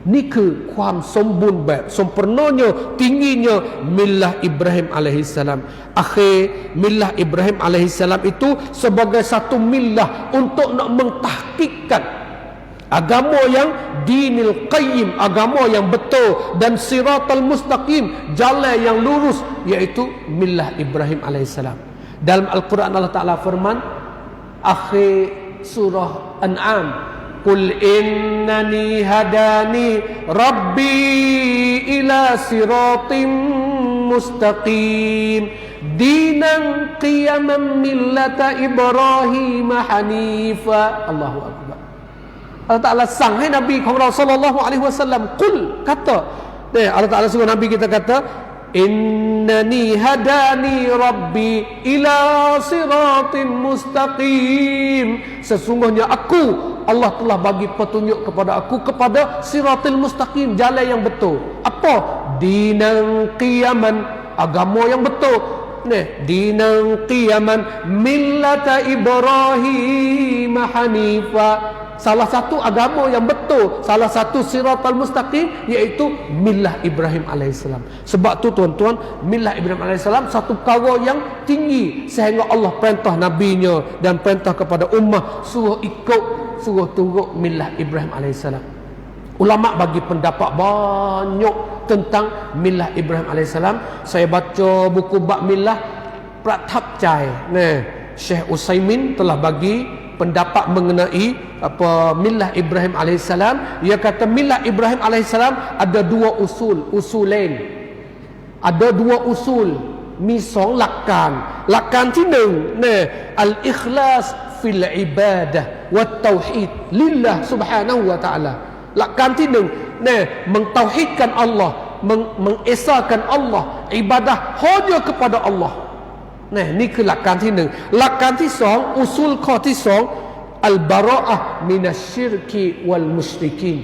Speaker 1: Ni ke kuam sombun baik, sempurnanya, tingginya millah Ibrahim alaihissalam. Akhir millah Ibrahim alaihissalam itu sebagai satu millah untuk nak mentahkikkan agama yang dinil qayyim, agama yang betul, dan siratal mustaqim, jalan yang lurus, iaitu millah Ibrahim alaihissalam. Dalam Al-Quran Allah Ta'ala firman akhir surah An'am, qul innani hadani rabbi ila siratim mustaqim dinan qiyaman millata Ibrahim hanifa. Allahu Akbar. Allah Ta'ala sang hai Nabiของเรา sallallahu alaihi wasallam, qul, kata. Allah Ta'ala suruh Nabi kita kata, innani hadani rabbi ila siratin mustaqim, sesungguhnya aku, Allah telah bagi petunjuk kepada aku kepada siratil mustaqim, jalan yang betul. Apa? Dinan qiyaman, agama yang betul. Dinan qiyaman millata Ibrahim hanifa, salah satu agama yang betul, salah satu siratal mustaqim, iaitu millah Ibrahim alaihissalam. Sebab tu tuan-tuan, millah Ibrahim alaihissalam satu perkara yang tinggi, sehingga Allah perintah nabinya dan perintah kepada ummah suruh ikut, suruh turut millah Ibrahim alaihissalam. Ulama bagi pendapat banyak tentang millah Ibrahim alaihissalam. Saya baca buku bab millah Pratap Cai, Syekh Utsaimin telah bagi pendapat mengenai apa millah Ibrahim alaihissalam. Dia kata millah Ibrahim alaihissalam ada dua usulain. Ada dua usul, misong lakanที่1 al-ikhlas fil ibadah wat tauhid lillah subhanahu wa ta'ala. Lakanที่1 mentauhidkan Allah, mengesahkan Allah, ibadah hanya kepada Allah. Niคือหลักการที่1. หลักการที่2 usul ข้อที่2 al-bara'ah minasyirki wal musyrikin.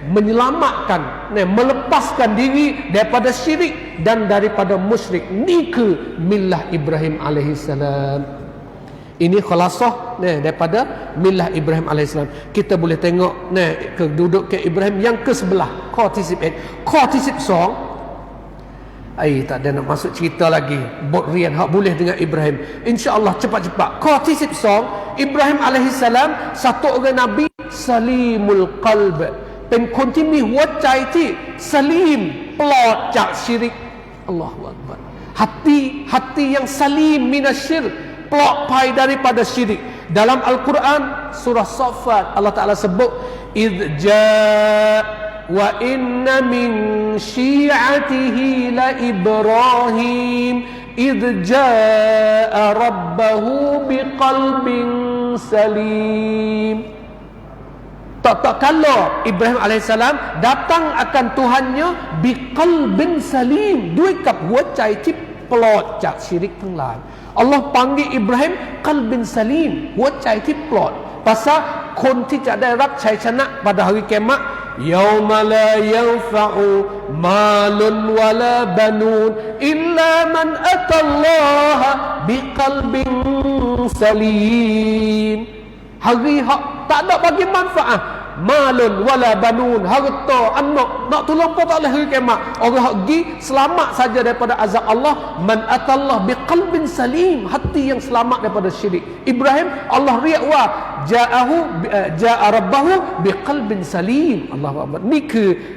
Speaker 1: Menyelamatkan, melepaskan diri daripada syirik dan daripada musyrik. Ni ke millah Ibrahim alaihissalam. Ini khalasah daripada millah Ibrahim alaihissalam. Kita boleh tengok keduduk ke Ibrahim yang ke sebelah,ข้อที่11. ข้อที่12, tak ada nak masuk cerita lagi. Bot rian hak boleh dengan Ibrahim. InsyaAllah cepat-cepat. Kauที่12, Ibrahim alaihissalam satu orang Nabi salimul qalb, เป็นคนที่มีหัวใจที่สลีมปลอดจากsyirik. Allahu Akbar. Hati yang salim minasyirk, ปลอดภัย daripada syirik. Dalam Al-Quran surah Saffat Allah Ta'ala sebut idja wa inna min syi'atihi la Ibrahim idh ja'a rabbahu biqalbin salim. Tak kala Ibrahim alaihissalam datang akan Tuhannya biqalbin salim,ด้วยกับหัวใจที่ปลอดจากชิริกทั้งหลาย. Allah panggil Ibrahim qalbin salim, หัวใจที่ปลอด. Pasal คนที่จะได้รับชัยชนะpada hari kiamat, yauma la yanfa'u malun wala banun illa man atallaha biqalbin salim. Hari hak tak ada bagi manfaat malun wala banun, harta anak nak tolong pun tak boleh hari kiamat. Orang hak pergi selamat saja daripada azab Allah. Man atallah biqalbin salim, hati yang selamat daripada syirik. Ibrahim Allah riak wa ja'a rabbahu biqalbin salim. Allahu akbar. Ni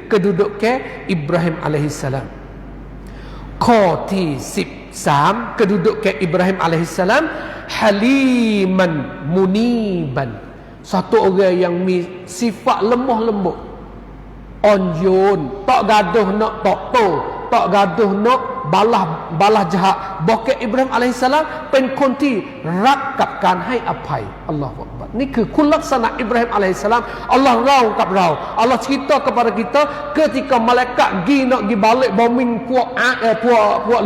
Speaker 1: kedudukan Ibrahim alaihi salam. ข้อที่13 kedudukan Ibrahim alaihi salam, haliman muniban, satu orang yang sifat lemah lembut, onjun, tak gaduh nak tokto, tak gaduh nak balas jahat. Bahkan Ibrahim alaihissalam เป็นคนที่รักกับการให้อภัย. Allahu akbar. Niคือคุณลักษณะ Ibrahim alaihissalam. Allah rau kat rau. Allah cerita kepada kita ketika malaikat gi nak gi balik bombing puak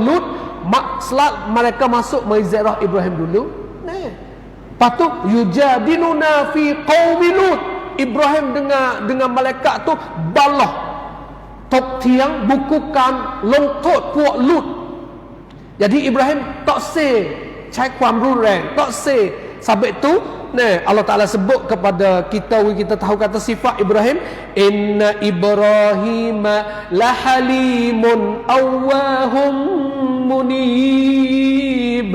Speaker 1: Lut, mereka masuk menziarah Ibrahim dulu. Nah, lepas tu yujadiluna fi qaumi Lut. Ibrahim dengan malaikat tu balah tok tiang bukukan longkot puak Lut. Jadi Ibrahim tak se ใช้ความรุนแรง tak se. Sebab itu Allah Ta'ala sebut kepada kita, kita tahu kata sifat Ibrahim, inna Ibrahim lahalimun awwahum munib.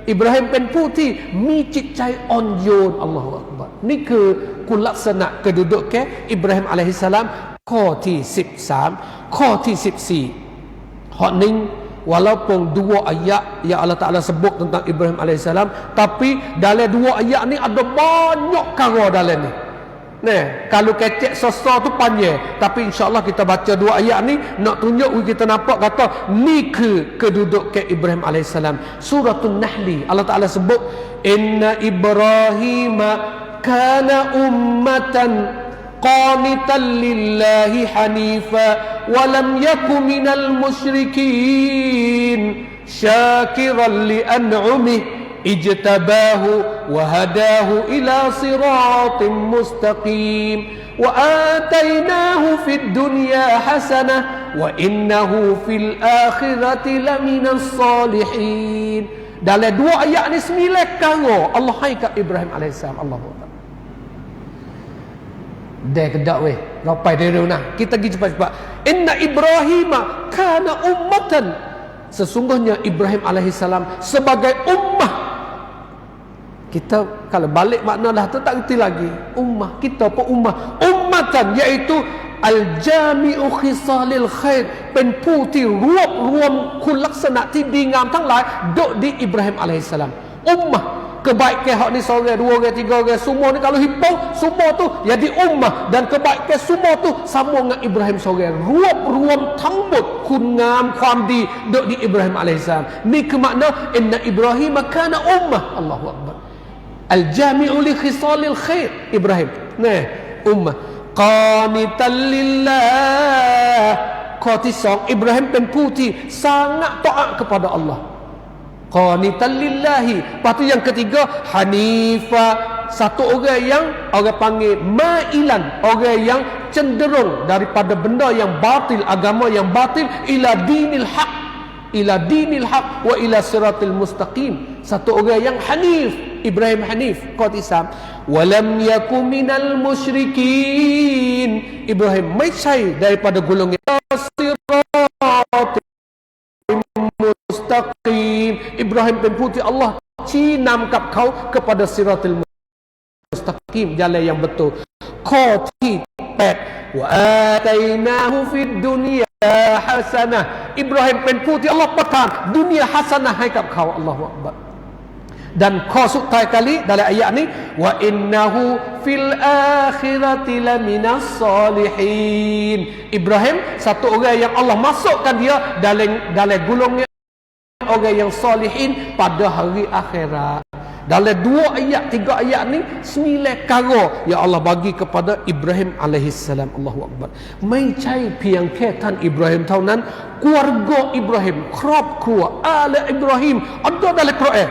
Speaker 1: Ibrahim เป็นผู้ที่มีจิตใจอ่อนโยน. Allahu Akbar. นี่คือคุณลักษณะ kedudukan Ibrahim alaihi salam. ข้อที่13 ข้อที่14 hak ni walaupun dua ayat yang Allah Ta'ala sebut tentang Ibrahim AS, tapi dalam dua ayat ni ada banyak perkara dalam ni. Nah, kalau kecek sosok tu panjang, tapi insyaAllah kita baca dua ayat ni nak tunjuk kita nampak kata ni kedudukan Ibrahim AS. Suratul Nahli Allah Ta'ala sebut, inna Ibrahim kana ummatan qanitan lillahi hanifa wa lam yakun minal musyrikin syakiran li an'umih ijtabahu wa hadahu ila siratin mustaqim wa atainahu fid dunya hasanah wa innahu fil akhirati laminas salihin. Dalam dua ayat ni 9 perkara Allah hai kat Ibrahim AS. Allahu Akbar. Dah kedak weh, rapai dia nah. Kita pergi cepat-cepat. Inna Ibrahim kana ummatan. Sesungguhnya Ibrahim alaihissalam sebagai ummah. Kita kalau balik makna dah tu tak reti lagi. Ummah, kita pun ummah. Ummatan iaitu al-jami'u khisalil khair, เป็นผู้ที่รวบรวมคุณลักษณะที่ดีงามทั้งหลายดกdi Ibrahim alaihissalam. Ummah, kebaikan hak ni seorang, dua orang, tiga orang, semua ni kalau himpun semua tu jadi ummah, dan kebaikan semua tu sama dengan Ibrahim seorang. Rwap rwam ทั้งหมดคุณงามความดีดกdi Ibrahim alaihissalam. Ni ke makna inna Ibrahim kana ummah. Allahu akbar. Al-jami'u li khisalil khair. Ibrahim nah ummah qanitan lillah.ข้อที่2 Ibrahim เป็นผู้ที่ sangat taat kepada Allah. Qanitan lillahi. Lepas tu yang ketiga hanifa, satu orang yang orang panggil ma'ilan, orang yang cenderung daripada benda yang batil, agama yang batil, ila dinil haq, ila dinil haq wa ila siratil mustaqim. Satu orang yang hanif. Ibrahim hanif. Qatisam walam yakum minal musyrikin. Ibrahim ไม่ใช่ daripada golongan mustaqim. Ibrahim เป็นผู้ที่ Allah ชี้นำกับเขา kepada siratul mustaqim, jalan yang betul. ข้อที่8 wa atainahu fid dunya hasanah. Ibrahim เป็นผู้ที่ Allah ประทานดุนยา hasanah ให้กับเขา. Allahu akbar. Danข้อสุดท้ายkali dalam ayat ni wa innahu fil akhirati laminas salihin. Ibrahim satu orang yang Allah masukkan dia dalam golongan orang yang salihin pada hari akhirat. Dalam 2 ayat 3 ayat ni 9 perkara yang Allah bagi kepada Ibrahim alaihissalam. Allahu akbar. ไม่ใช่เพียงแค่ท่านอิบราฮิมเท่านั้น keluarga Ibrahim, ครอบครัวอาลอิบราฮิม ada dalam Quran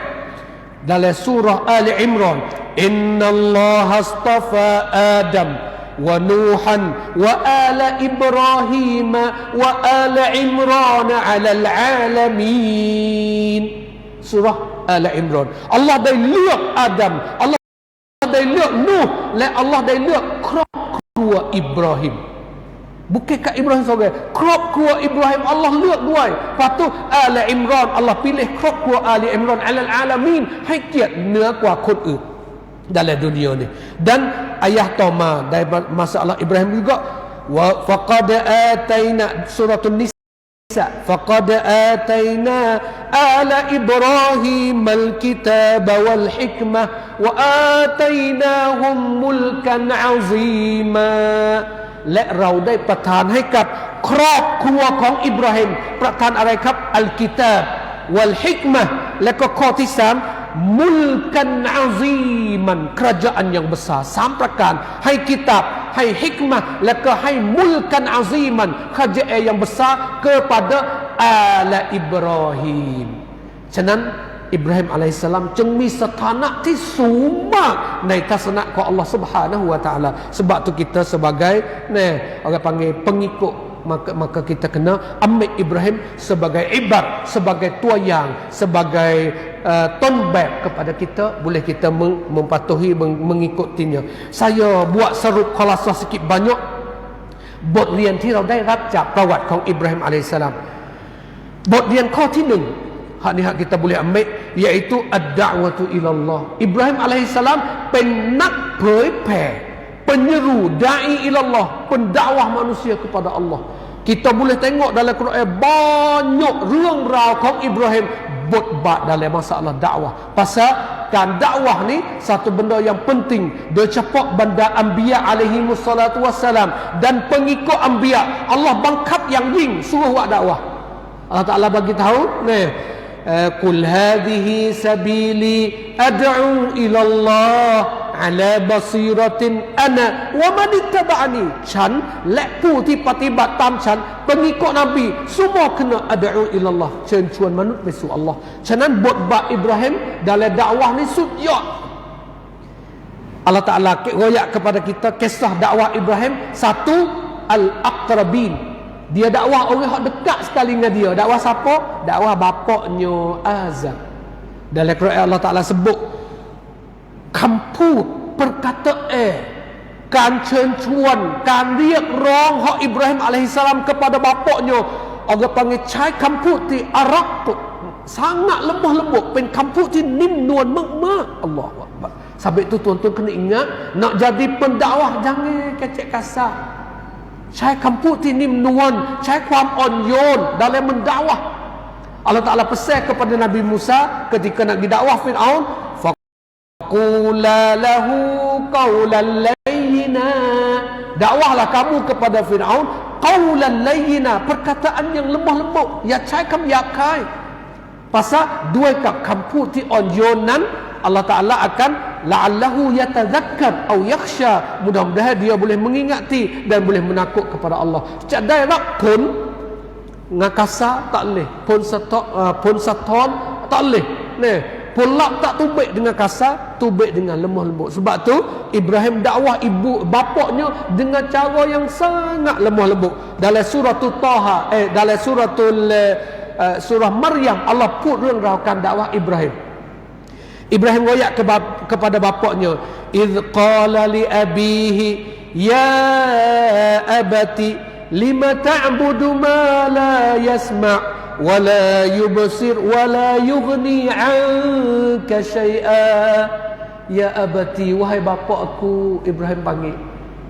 Speaker 1: dalam surah Ali Imran, innallaha astafa Adam wa Nuhan wa ala Ibrahim wa ala Imran 'alal 'alamin. Surah Ali Imran. Allah dah lihat Adam, Allah dah lihat Nuh, Allah dah lihat kru Ibrahim. Bukan kat Ibrahim seorang, crop kuah Ibrahim Allah lihat dua. Lepas tu Ali Imran, Allah pilih crop kuah Ali Imran 'alal 'alamin, hakikat nia kuah kun dalam dunia ni. Dan ayah Toma dari masalah Ibrahim juga, wa faqad ataina suratul Nisa, faqad ataina ala Ibrahim al-kitab wal hikmah wa atainahum mulkan 'azima. และเราได้ประทานให้กับครอบครัวของอิบราฮิมประทานอะไรครับอัลกิตาบวัลฮิกมะห์และก็ข้อที่3มุลกันอาซีมันkerajaan yang besar 3ประการให้กิตาบให้ฮิกมะห์และก็ให้มุลกันอาซีมันkerajaan yang besar kepada ala Ibrahim. ฉะนั้นอิบราฮิมอะลัยฮิสสลามจึงมีสถานะที่สูงมากในทัศนะของAllah Subhanahu wa taala. Sebab tu kita sebagai orang panggil pengikut, maka kita kena ambil Ibrahim sebagai ibar, sebagai tuayang, sebagai tonbek kepada kita, boleh kita mematuhi, mengikutinya. Saya buat serup khalasah sikit banyak บทเรียนที่เราได้รับจากประวัติของอิบราฮิมอะลัยฮิสสลาม บทเรียนข้อที่1 hak ni hak kita boleh ambil, iaitu ad-da'watu ilallah. Ibrahim alaihissalam เป็นนักเผยแผ่ penyeru, da'i ilallah, pendakwah manusia kepada Allah. Kita boleh tengok dalam Quran banyakរឿងរ៉ាវของIbrahim botbat dalam masalah dakwah. Pasal kan dakwah ni satu benda yang penting, bercepak benda anbiya alaihi wassalatu wassalam dan pengikut anbiya. Allah bangkap yang ying suruh buat dakwah. Allah Taala bagi tahu ni, qul hadhihi sabili ad'u ila Allah ala basiratin ana wa man ittaba'ani. ฉันและผู้ที่ปฏิบัติตามฉัน pengikut Nabi semua kena ad'u ila Allah, เชิญชวนมนุษย์ไปสู่ Allah. ฉะนั้นบทบาทอิบราฮิม dalam dakwah ni สุดยอด Allah Taala royak kepada kita kisah dakwah Ibrahim. Satu, al-aqrabin, dia dakwah orang yang dekat sekali dengan dia. Dakwah siapa? Dakwah bapaknya Azar. Dalam Quran Allah Ta'ala sebut คำพูด perkataan, การเชิญชวน การเรียกร้องของอิบราฮิมอะลัยฮิสสลาม kepada bapaknya. Orang panggil ใช้คำพูดที่อารัก sangat lemah lembut, เป็นคำพูดที่นิ่มนวลมากๆ Allahu Akbar. Sebab itu tuan-tuan kena ingat, nak jadi pendakwah jangan kecek kasar. ใช้คำพูดที่นิ่มนวล ใช้ความอ่อนโยน dalam mendakwah. Allah Ta'ala pesan kepada Nabi Musa ketika nak pergi dakwah Fir'aun, faqula lahu qawlan layyina, dakwahlah kamu kepada Fir'aun qawlan layyina, perkataan yang lemah lembut, อย่าใช้คำหยาบคาย pasal ด้วยกับคำพูดที่อ่อนโยนนั้น Allah Ta'ala akan la'allahu yatadzakkar atau yakhsha, mudah-mudahan dia boleh mengingati dan boleh menakut kepada Allah. Cadai rak pun ngakasa tak leh, pun saton tak leh. Nah, pulak tak tubik dengan kasar, tubik dengan lemah lembut. Sebab tu Ibrahim dakwah ibu bapaknya dengan cara yang sangat lemah lembut. Dalam suratul Taha, dalam surah Maryam, Allah putរឿងរ៉ាវការdakwah Ibrahim. Ibrahim royak kepada bapaknya, idh qala li abihi ya abati lima ta'budu ma la yasma' wa la yubsir wa la yughni 'anka syai'a. Ya abati, wahai bapakku. Ibrahim panggil,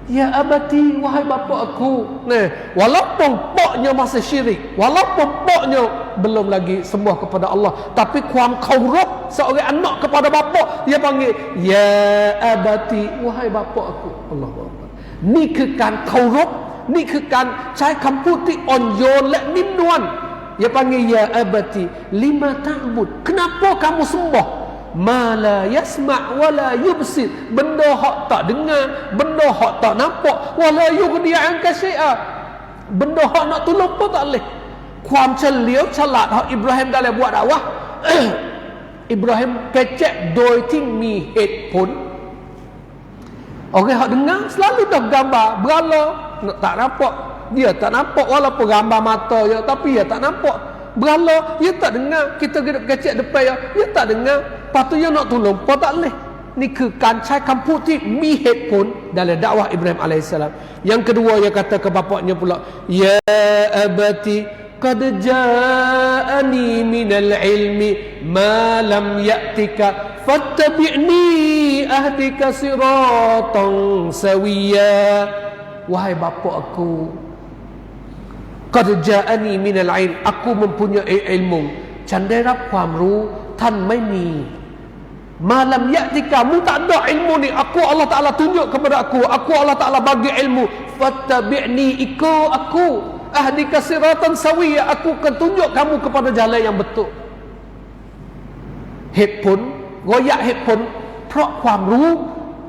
Speaker 1: ya abati, wahai bapakku. Nah, walaupun poknya masih syirik, walaupun poknya belum lagi sembah kepada Allah, tapiความเคารพ seorang anak kepada bapa, dia panggil ya abati, wahai bapakku. Allahu Akbar. นี่คือการเคารพ นี่คือการใช้คำพูดที่อ่อนโยนและนิ่มนวล dia panggil ya abati lima ta'bud, kenapa kamu sembah ma la yasma' wa la yubsir, benda hak tak dengar, benda hak tak nampak, wa la yughni 'anka syai'a, benda hak nak tolong pun tak boleh. ความเฉลียวฉลาดของอิบราฮิม dalam buat dakwah Ibrahim kecek doiที่มีเหตุผล orang hak dengar selalu dah gambar berala tak nampak, dia tak nampak walaupun gambar mata je, tapi dia tak nampak berala, dia tak dengar. Kita kecek depan dia tak dengar, lepas tu dia nak tolong apa tak boleh. Niคือการใช้คำพูดที่มีเหตุผล dalam dakwah Ibrahim alaihissalam. Yang kedua dia kata ke bapaknya pula, ya abati qad ja'ani minal ilmi ma lam ya'tika fattabi'ni ahdika siratan sawiya. Wahai bapa aku, qad ja'ani minal ilm, aku mempunyai ilmu. ฉันได้รับความรู้ท่านไม่มี malam ya'tika, mu tak ada ilmu ni, aku Allah Ta'ala tunjuk kepada aku Allah Ta'ala bagi ilmu. Fattabi'ni, ikut aku, ahdika siratan sawiya, aku akan tunjuk kamu kepada jalan yang betul. เหตุผล royak เหตุผล เพราะความรู้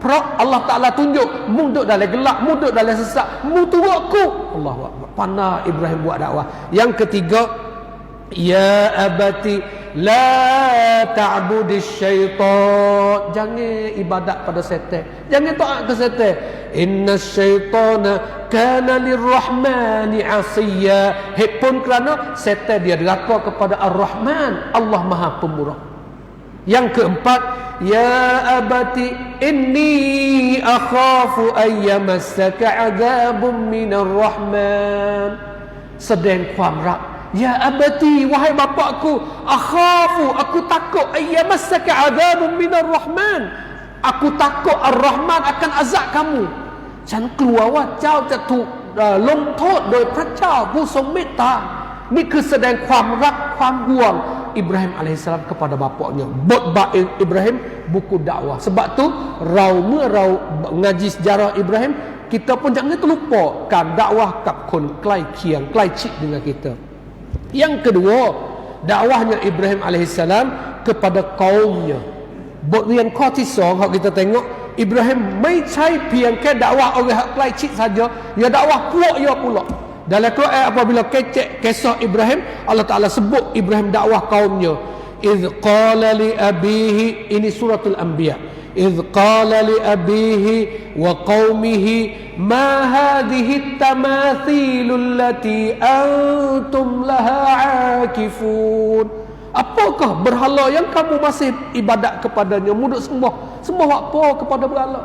Speaker 1: เพราะ Allah Ta'ala tunjuk mu duduk dalam gelap, mu duduk dalam sesat, mu tunggu aku. Allahu Akbar. Pandai Ibrahim buat dakwah. Yang ketiga, ya abati la ta'budis syaitan, jangan ibadat pada setan, jangan taat ke setan. Inna syaitana kana lirrahmani asiya, pun kerana setan dia deraka kepada Ar-Rahman, Allah Maha Pemurah. Yang keempat, ya abati inni akhafu ayyamassaka azabun minar rahman, sedangความรัก. Ya abati, wahai bapakku, akhafu, aku takut, ayyamassaka azabun minar rahman, aku takut Ar-Rahman akan azab kamu. ฉันกลัวว่าเจ้าจะถูกลงโทษโดยพระเจ้าผู้ทรงเมตตา. นี่คือแสดงความรักความห่วง Ibrahim alaihissalam kepada bapaknya. Botbah Ibrahim, buku dakwah. Sebab tu มื่อเราngaji sejarah Ibrahim, kita pun jangan terlupa kan dakwah katคนใกล้เคียงใกล้ชิดdengan kita. Yang kedua, dakwahnya Ibrahim alaihissalam kepada kaumnya. บทเรียนข้อที่2 kalau kita tengok, Ibrahim ไม่ใช่เพียงแค่dakwah orang yang ใกล้ชิดsaja, dia dakwah puak dia pula. Dalam Quran apabila kecek kisah Ibrahim, Allah Ta'ala sebut Ibrahim dakwah kaumnya. Idh qala li abihi, ini suratul Anbiya. Idh qala li abihi wa qawmihi ma hadhihi tamathilul lati antum laha akifun. Apakah berhala yang kamu masih ibadat kepadanya, muduk sembah apa kepada berhala?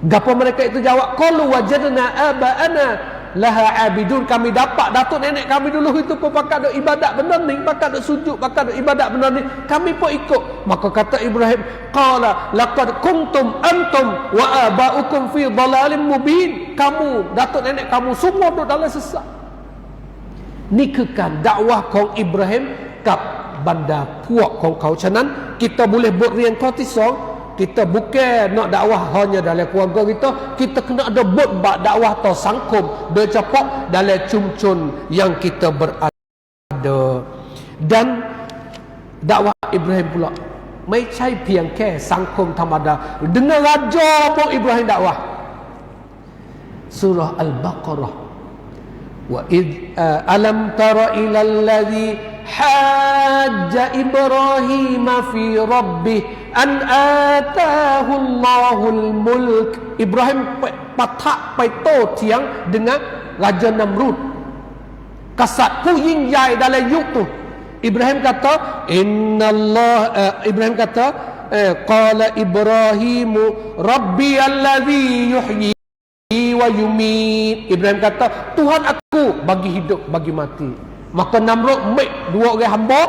Speaker 1: Gapo mereka itu jawab, qalu wajadna aba'ana laha abidun, kami dapat datuk nenek kami dulu itu pun pakai duk ibadat benar ni, pakai duk sujud, pakai duk ibadat benar ni, kami pun ikut. Maka kata Ibrahim, qala laqad kuntum antum wa aba'ukum fi dhalalin mubin, kamu datuk nenek kamu semua duduk dalam sesat. Niคือการ dakwah ของ Ibrahim กับบรรดาพวกของเขา. ฉะนั้น kita boleh บทเรียนข้อที่ 2, kita bukan nak dakwah hanya dalam keluarga kita, kita kena ada bot dakwah atau sangkum, โดยเฉพาะ dalam cumcun yang kita berada. Dan dakwah Ibrahim pula ไม่ใช่เพียงแค่สังคมธรรมดา dengan raja pun Ibrahim dakwah. Surah Al-Baqarah, wa id alam tara ilal ladzi hajja Ibrahim fi rabbih an atahu Allahul mulk. Ibrahim ปะทะไปโต้เถียง dengan Raja Namrud, กษัตริย์ผู้ยิ่งใหญ่ dalam ยุคtu. Ibrahim kata, Ibrahim kata, qala Ibrahim rabbi alladhi yuhyi wa yumit. Ibrahim kata, Tuhan aku bagi hidup bagi mati. Maka Namrud mek dua orang hamba,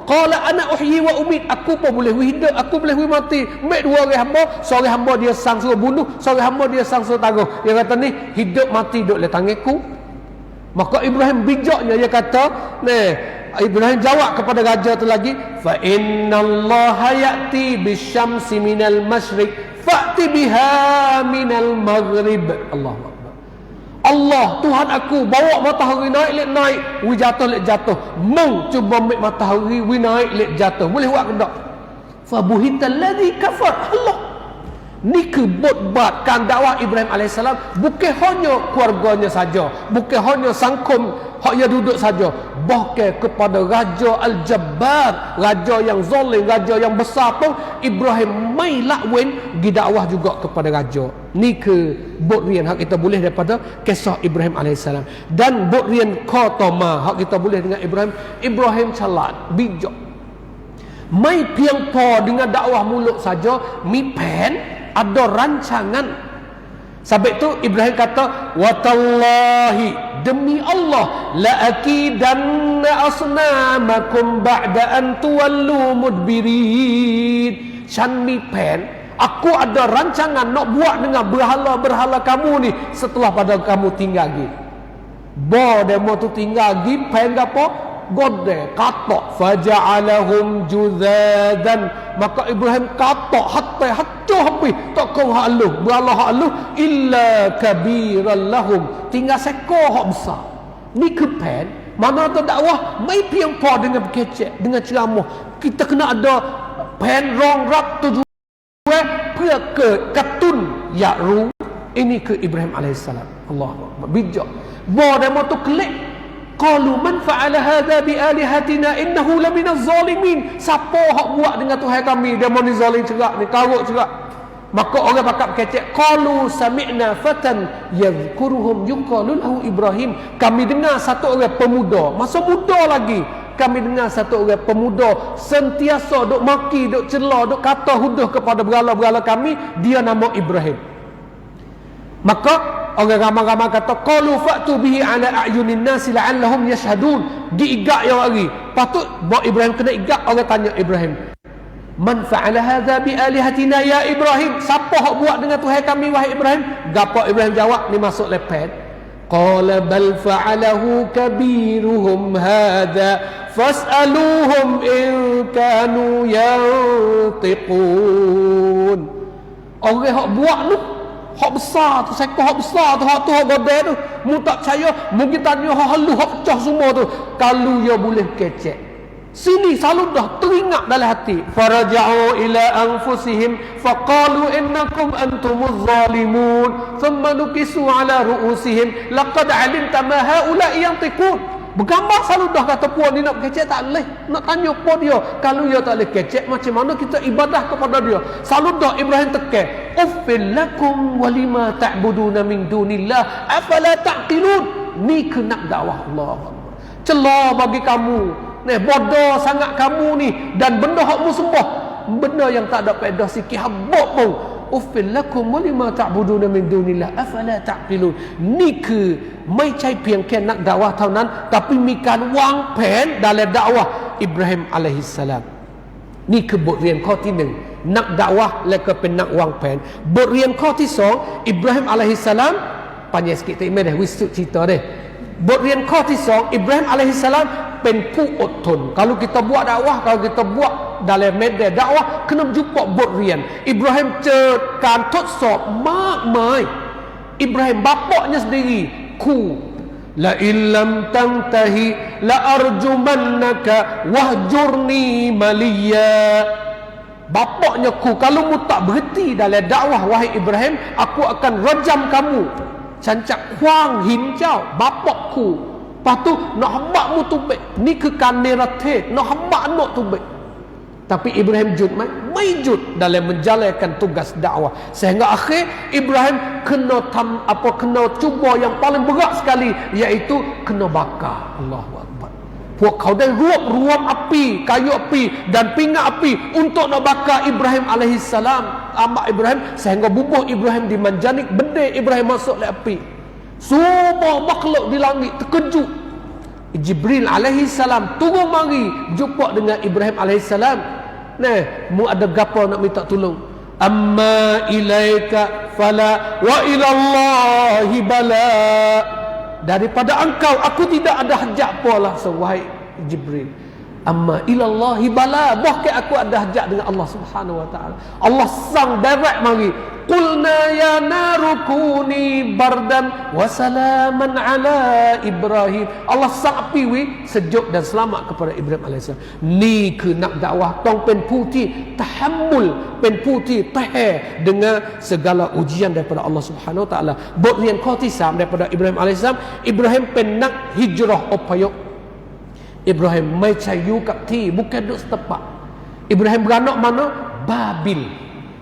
Speaker 1: qala ana uhyi wa umit, aku pun boleh hidup, aku boleh mati. Mek dua orang hamba, seorang hamba dia sang suruh bunuh, seorang hamba dia sang suruh taruh. Dia kata ni hidup mati duduk dalam tanganku. Maka Ibrahim bijaknya, dia kata, Ibrahim jawab kepada raja tu lagi, fa innallaha ya'ti bisyamsi minal masyriq fa'ti biha minal maghrib. Allahu Akbar. Allah, Tuhan aku bawa matahari naik, wi jatuh. Mung cuba ambil matahari, wi naik, jatuh. Boleh buat ke tak? Fa buhital ladzi kafar. Allah. Ni kebotbatkan dakwah Ibrahim AS bukan hanya keluarganya saja, bukan hanya sangkum hak yang duduk saja, bahkan kepada Raja Al-Jabbar, raja yang zalim, raja yang besar pun Ibrahim mai lakwin gi dakwah juga kepada raja. Ni ke botrian hak kita boleh daripada kisah Ibrahim AS. Dan botrian kotoma hak kita boleh dengan Ibrahim calat, bijak. Mai piang po dengan dakwah mulut saja, mi pen ada rancangan. Sebab itu Ibrahim kata, watallahi, demi Allah, la akidanna asnamakum ba'da an tuwallu mudbirin. Chan mi pen, aku ada rancangan nak buat dengan berhala-berhala kamu ni setelah pada kamu tinggal gi. Bo demo tu tinggal gi pen gapo? Gode katok faja'alahum juzadan, maka Ibrahim katok hatta habis tak kau haluh berala haluh illa kabiran lahum, tinggal sekor hak besar. Ni kepen mana tu dakwah mai piang po dengan kecek dengan ceramah. Kita kena ada pen rong rap tujuan พื่อเกิดกระตุ้นอยากรู้. Ini ke Ibrahim alaihissalam. Allah bijak. Bo demo tu klik. Qalu man fa'ala hadha bi alihatina innahu laminaz zalimin. Siapa hak buat dengan Tuhan kami? Dia mau ni zalim cerak ni, karuk cerak. Maka orang pakak kecek, qalu sami'na fatan yadhkuruhum yuqalu lahu Ibrahim. Kami dengar satu orang pemuda, masa muda lagi. Kami dengar satu orang pemuda sentiasa duk maki, duk celah, duk kata huduh kepada berhala-berhala kami, dia nama Ibrahim. Maka orang ramai-ramai kata, qalu fa'tu bihi ala a'yunin nasi la'allahum yashhadun. Diigak yang lagi. Patut bawa Ibrahim kena igak. Orang tanya Ibrahim, man fa'ala hadha bi alihatina ya Ibrahim? Siapa hak buat dengan Tuhan kami wahai Ibrahim? Gapo Ibrahim jawab, ni masuk lepet. Qala bal fa'alahu kabiruhum hadha fas'aluhum in kanu yantiqun. Orang hak buat tu hak besar tu, sekor hak besar tu, hak tu hak gede tu, mu tak percaya, mungkin tanya hak halu, hak pecah semua tu, kalau dia boleh kecek. Sini selalu dah teringat dalam hati. Faraja'u ila anfusihim faqalu innakum antumuz zalimun thumma nukisu ala ru'usihim laqad 'alimta ma haula'i yantiqun. Bergambar selalu dah kata puan ni nak kecek tak boleh. Nak tanya puan dia, kalau dia tak boleh kecek, macam mana kita ibadah kepada dia? Selalu dah Ibrahim tekan, uffil lakum walima ta'buduna min dunillah afala ta'qilun. Ni kena dakwah Allah. Celah bagi kamu, ni bodoh sangat kamu ni, dan benda hak mu sembah, benda yang tak ada faedah sikit habuk pun. Uffil lakum walima ta'buduna min dunillah afala ta'qilun. Ni ke mai cai piang ke nak dakwah เท่านั้น tapi มีการวางแผน dalam dakwah Ibrahim alaihissalam. นี่คือบทเรียนข้อที่1นักดะวะห์และก็เป็นนักวางแผน. บทเรียนข้อที่2 Ibrahim alaihissalam panjang sikit tak imej dah wisut cerita dah. บทเรียนข้อที่2 Ibrahim alaihissalam เป็นผู้อดทน. Kalau kita buat dakwah, kalau kita buat dalam media dakwah, kena jumpa บทเรียน. Ibrahim เจอการทดสอบมากมาย. Ibrahim bapaknya sendiri ku la illam tantahi la arjumannaka wahjurni maliya. Bapaknya ku, kalau mu tak berhenti dalam dakwah wahai Ibrahim, aku akan rajam kamu. Cancak kuang hin jauh bapakku. Lepas tu nak hambak mu tubik. Ni ke kanerate nak hambak anak tubik. Tapi Ibrahim jud mai jud dalam menjalankan tugas dakwah. Sehingga akhir Ibrahim kena kena cuba yang paling berat sekali, iaitu kena bakar. Allahu Akbar. Puak kau dah ruam api, kayu api dan pinggan api untuk nak bakar Ibrahim alaihissalam, amak Ibrahim, sehingga bubuh Ibrahim dimanjanik, benda Ibrahim masuk le api. Semua makhluk di langit terkejut. Jibril alaihissalam turun mari jumpa dengan Ibrahim alaihissalam. Nah, mu ada gapo nak minta tolong? Amma ilaika fala wa ilallahi bala. Daripada engkau aku tidak ada hajat apa lah, wahai Jibril. Amma ilallahi bala, bahkan aku ada hajat dengan Allah Subhanahu wa taala. Allah sang direct mari. Qulna ya narukuni bardan wa salaman ala Ibrahim. Allah sang piwi sejuk dan selamat kepada Ibrahim alaihissalam. Ni ke nak dakwah tong pen putih tahammul, pen putih tahe dengan segala ujian daripada Allah Subhanahu wa taala. Botlian khotisam daripada Ibrahim alaihissalam. Ibrahim pen nak hijrah opayok. Ibrahim mai cayu kat ti bukan duk setepak. Ibrahim beranak mana? Babil.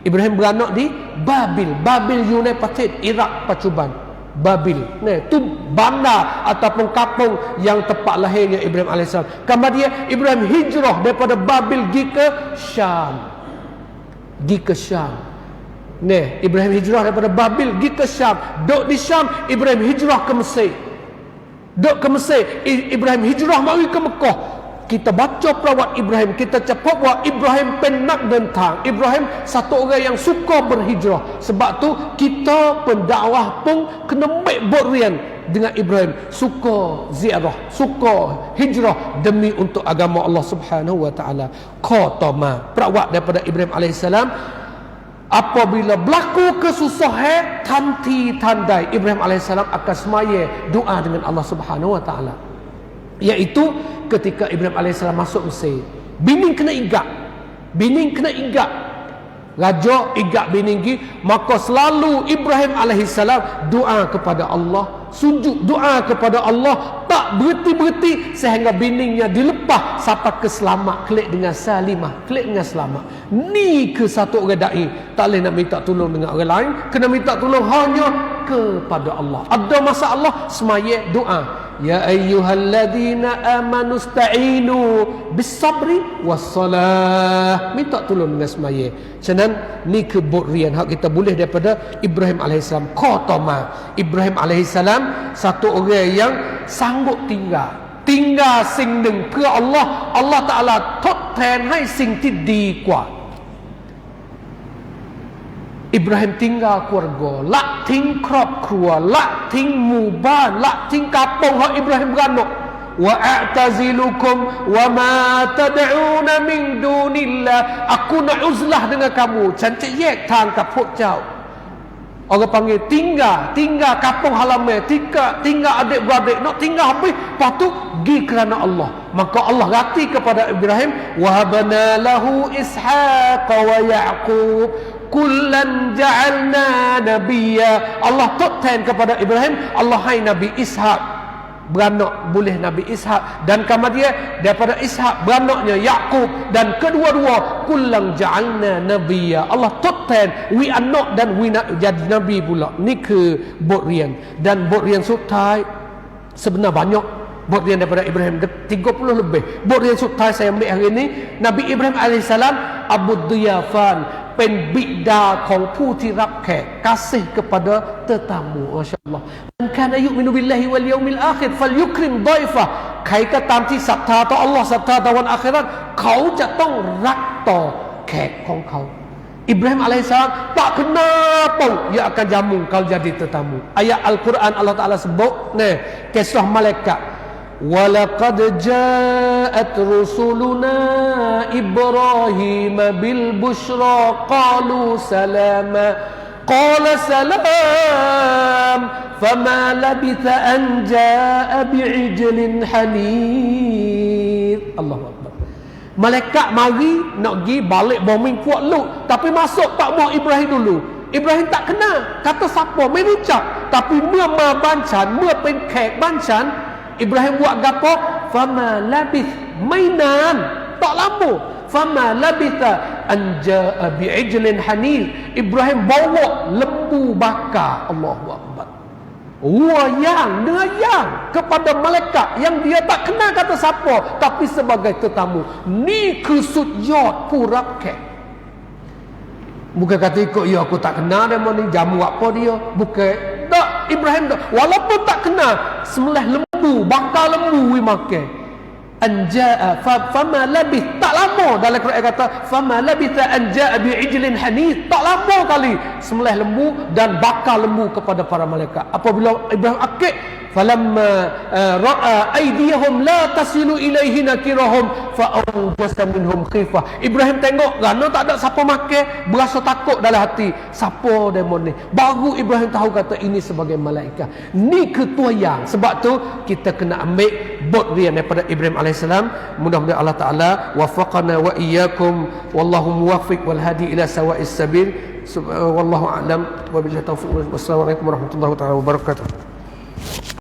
Speaker 1: Ibrahim beranak di Babil. Babil Yunai Patid, Iraq pacuban. Babil. Nah, tu bandar ataupun kampung yang tempat lahirnya Ibrahim alaihissalam. Kemudian Ibrahim hijrah daripada Babil pergi ke Syam. Pergi ke Syam. Nah, Ibrahim hijrah daripada Babil pergi ke Syam. Duk di Syam, Ibrahim hijrah ke Mesir. Duk ke Mesir, Ibrahim hijrah mari ke Mekah. Kita baca perawat Ibrahim, kita cepat bahawa Ibrahim penak dentang. Ibrahim satu orang yang suka berhijrah. Sebab tu kita pendakwah pun kena ambil berian dengan Ibrahim. Suka ziarah, suka hijrah demi untuk agama Allah Subhanahu wa taala. Qatama, perawat daripada Ibrahim alaihissalam. Apabila berlaku kesusahan, tanti tandai Ibrahim alaihissalam akan semaya doa dengan Allah Subhanahu wa taala. Iaitu ketika Ibrahim alaihissalam masuk Mesir, bini kena igat. Bini kena igat. Raja igat bini gi, maka selalu Ibrahim alaihissalam doa kepada Allah, sujud doa kepada Allah, tak berhenti-berhenti sehingga bininya dilepas sampai ke selamat, kelik dengan salimah, kelik dengan selamat. Ni ke satu orang dai, tak boleh nak minta tolong dengan orang lain, kena minta tolong hanya kepada Allah. Ada masalah semaya doa. Ya ayyuhalladzina amanu ista'inu bis-sabri was-salah. Minta tolong dengan semaya.ฉะนั้น ni keburian hak kita boleh daripada Ibrahim alaihissalam. Qatama, Ibrahim alaihissalam satu orang yang sanggup tinggalสิ่งหนึ่งเพื่ออัลลอฮ์อัลลอฮ์ตะอาลาทดแทนให้สิ่งที่ดีกว่า Ibrahim tinggal keluarga, la ting krop kruwa, la ting muban, la ting kapung hak Ibrahim beranak. Wa a'tazilukum wa ma tad'una min dunillah. Aku nak uzlah dengan kamu, cantik yek tang kat pok jauh. Orang panggil tinggal kampung halaman, tinggal adik-beradik, nak tinggal habis, lepas tu pergi kerana Allah. Maka Allah rati kepada Ibrahim, wahabana lahu Ishaq wa Ya'qub kullan ja'alna nabiyya. Allah tokten kepada Ibrahim, Allah hai Nabi Ishaq, beranak boleh Nabi Ishaq, dan kemudian daripada Ishaq beranaknya Yaqub, dan kedua-dua kullang ja'alna nabiyya. Allah tokten wi anak dan wi nak jadi nabi pula. Ni ke botrian, dan botrian sutai sebenarnya banyak botrian daripada Ibrahim 30 lebih. Botrian sutai saya ambil hari ini, Nabi Ibrahim alaihissalam Abu Diyafan, เป็นบิดาของผู้ที่รับแขก kasih kepada tetamu. Masya-Allah. Man kana yu'minu billahi wal yaumil akhir falyukrim dhaifah. ใครก็ตามที่ศรัทธาต่อ Allah ศรัทธาต่อวันอาคิเราะห์เขาจะต้องรักต่อแขกของเขา Ibrahim alaihissalam tak kenapa ia akan jamu kalau jadi tetamu. Ayat Al-Quran Allah Taala sebut kisah malaikat. وَلَقَدْ جَاءَتْ رُسُلُنَا إِبْرَاهِيمَ بِالْبُشْرَى قَالُوا سَلَامًا قَالَ سَلَامٌ فَمَا لَبِثَ أَنْ جَاءَ بِعِجْلٍ حَنِيذٍ. Allahu Akbar. Malaikat mari nak pergi balik bombing puak Lut, tapi masuk tak mau Ibrahim dulu. Ibrahim tak kenal, kata siapa,ไม่รู้จัก tapi เมื่อมาบ้านฉัน เมื่อเป็นแขกบ้านฉัน Ibrahim buat gapo? Fama labith,ไม่นานtak lama. Fama labitha an jaa bi'ijlin hanil. Ibrahim bawa lembu bakar. Allahu Akbar. Wayang dengan yang kepada malaikat yang dia tak kenal kata siapa, tapi sebagai tetamu. Ni kesujud purap kek. Bukan kata ikut, ya aku tak kenal dia ni, jamu apa dia. Bukan. Tak, Ibrahim tak. Walaupun tak kenal, sembelih lembu, bakar lembu we makan. Anja'a fama labith, tak lama lama dalam Quran kata fama labitha an jaa bi'ijlin hanith, tak lama kali sembelih lembu dan bakar lembu kepada para malaikat. Apabila Ibrahim akik, falamma ra'a aydiyahum la tasilu ilaihi nakirahum fa awjasa minhum khifah. Ibrahim tengok kerana tak ada siapa makan, berasa takut dalam hati, siapa demon ni. Baru Ibrahim tahu kata ini sebagai malaikat. Ni ketuayang. Sebab tu kita kena ambil botrian daripada Ibrahim alaihissalam. Mudah-mudahan Allah Taala wafaqana wa iyyakum wallahu muwaffiq wal hadi ila sawa'is sabil. Wallahu a'lam wa billahi taufiq. Wassalamualaikum warahmatullahi wabarakatuh.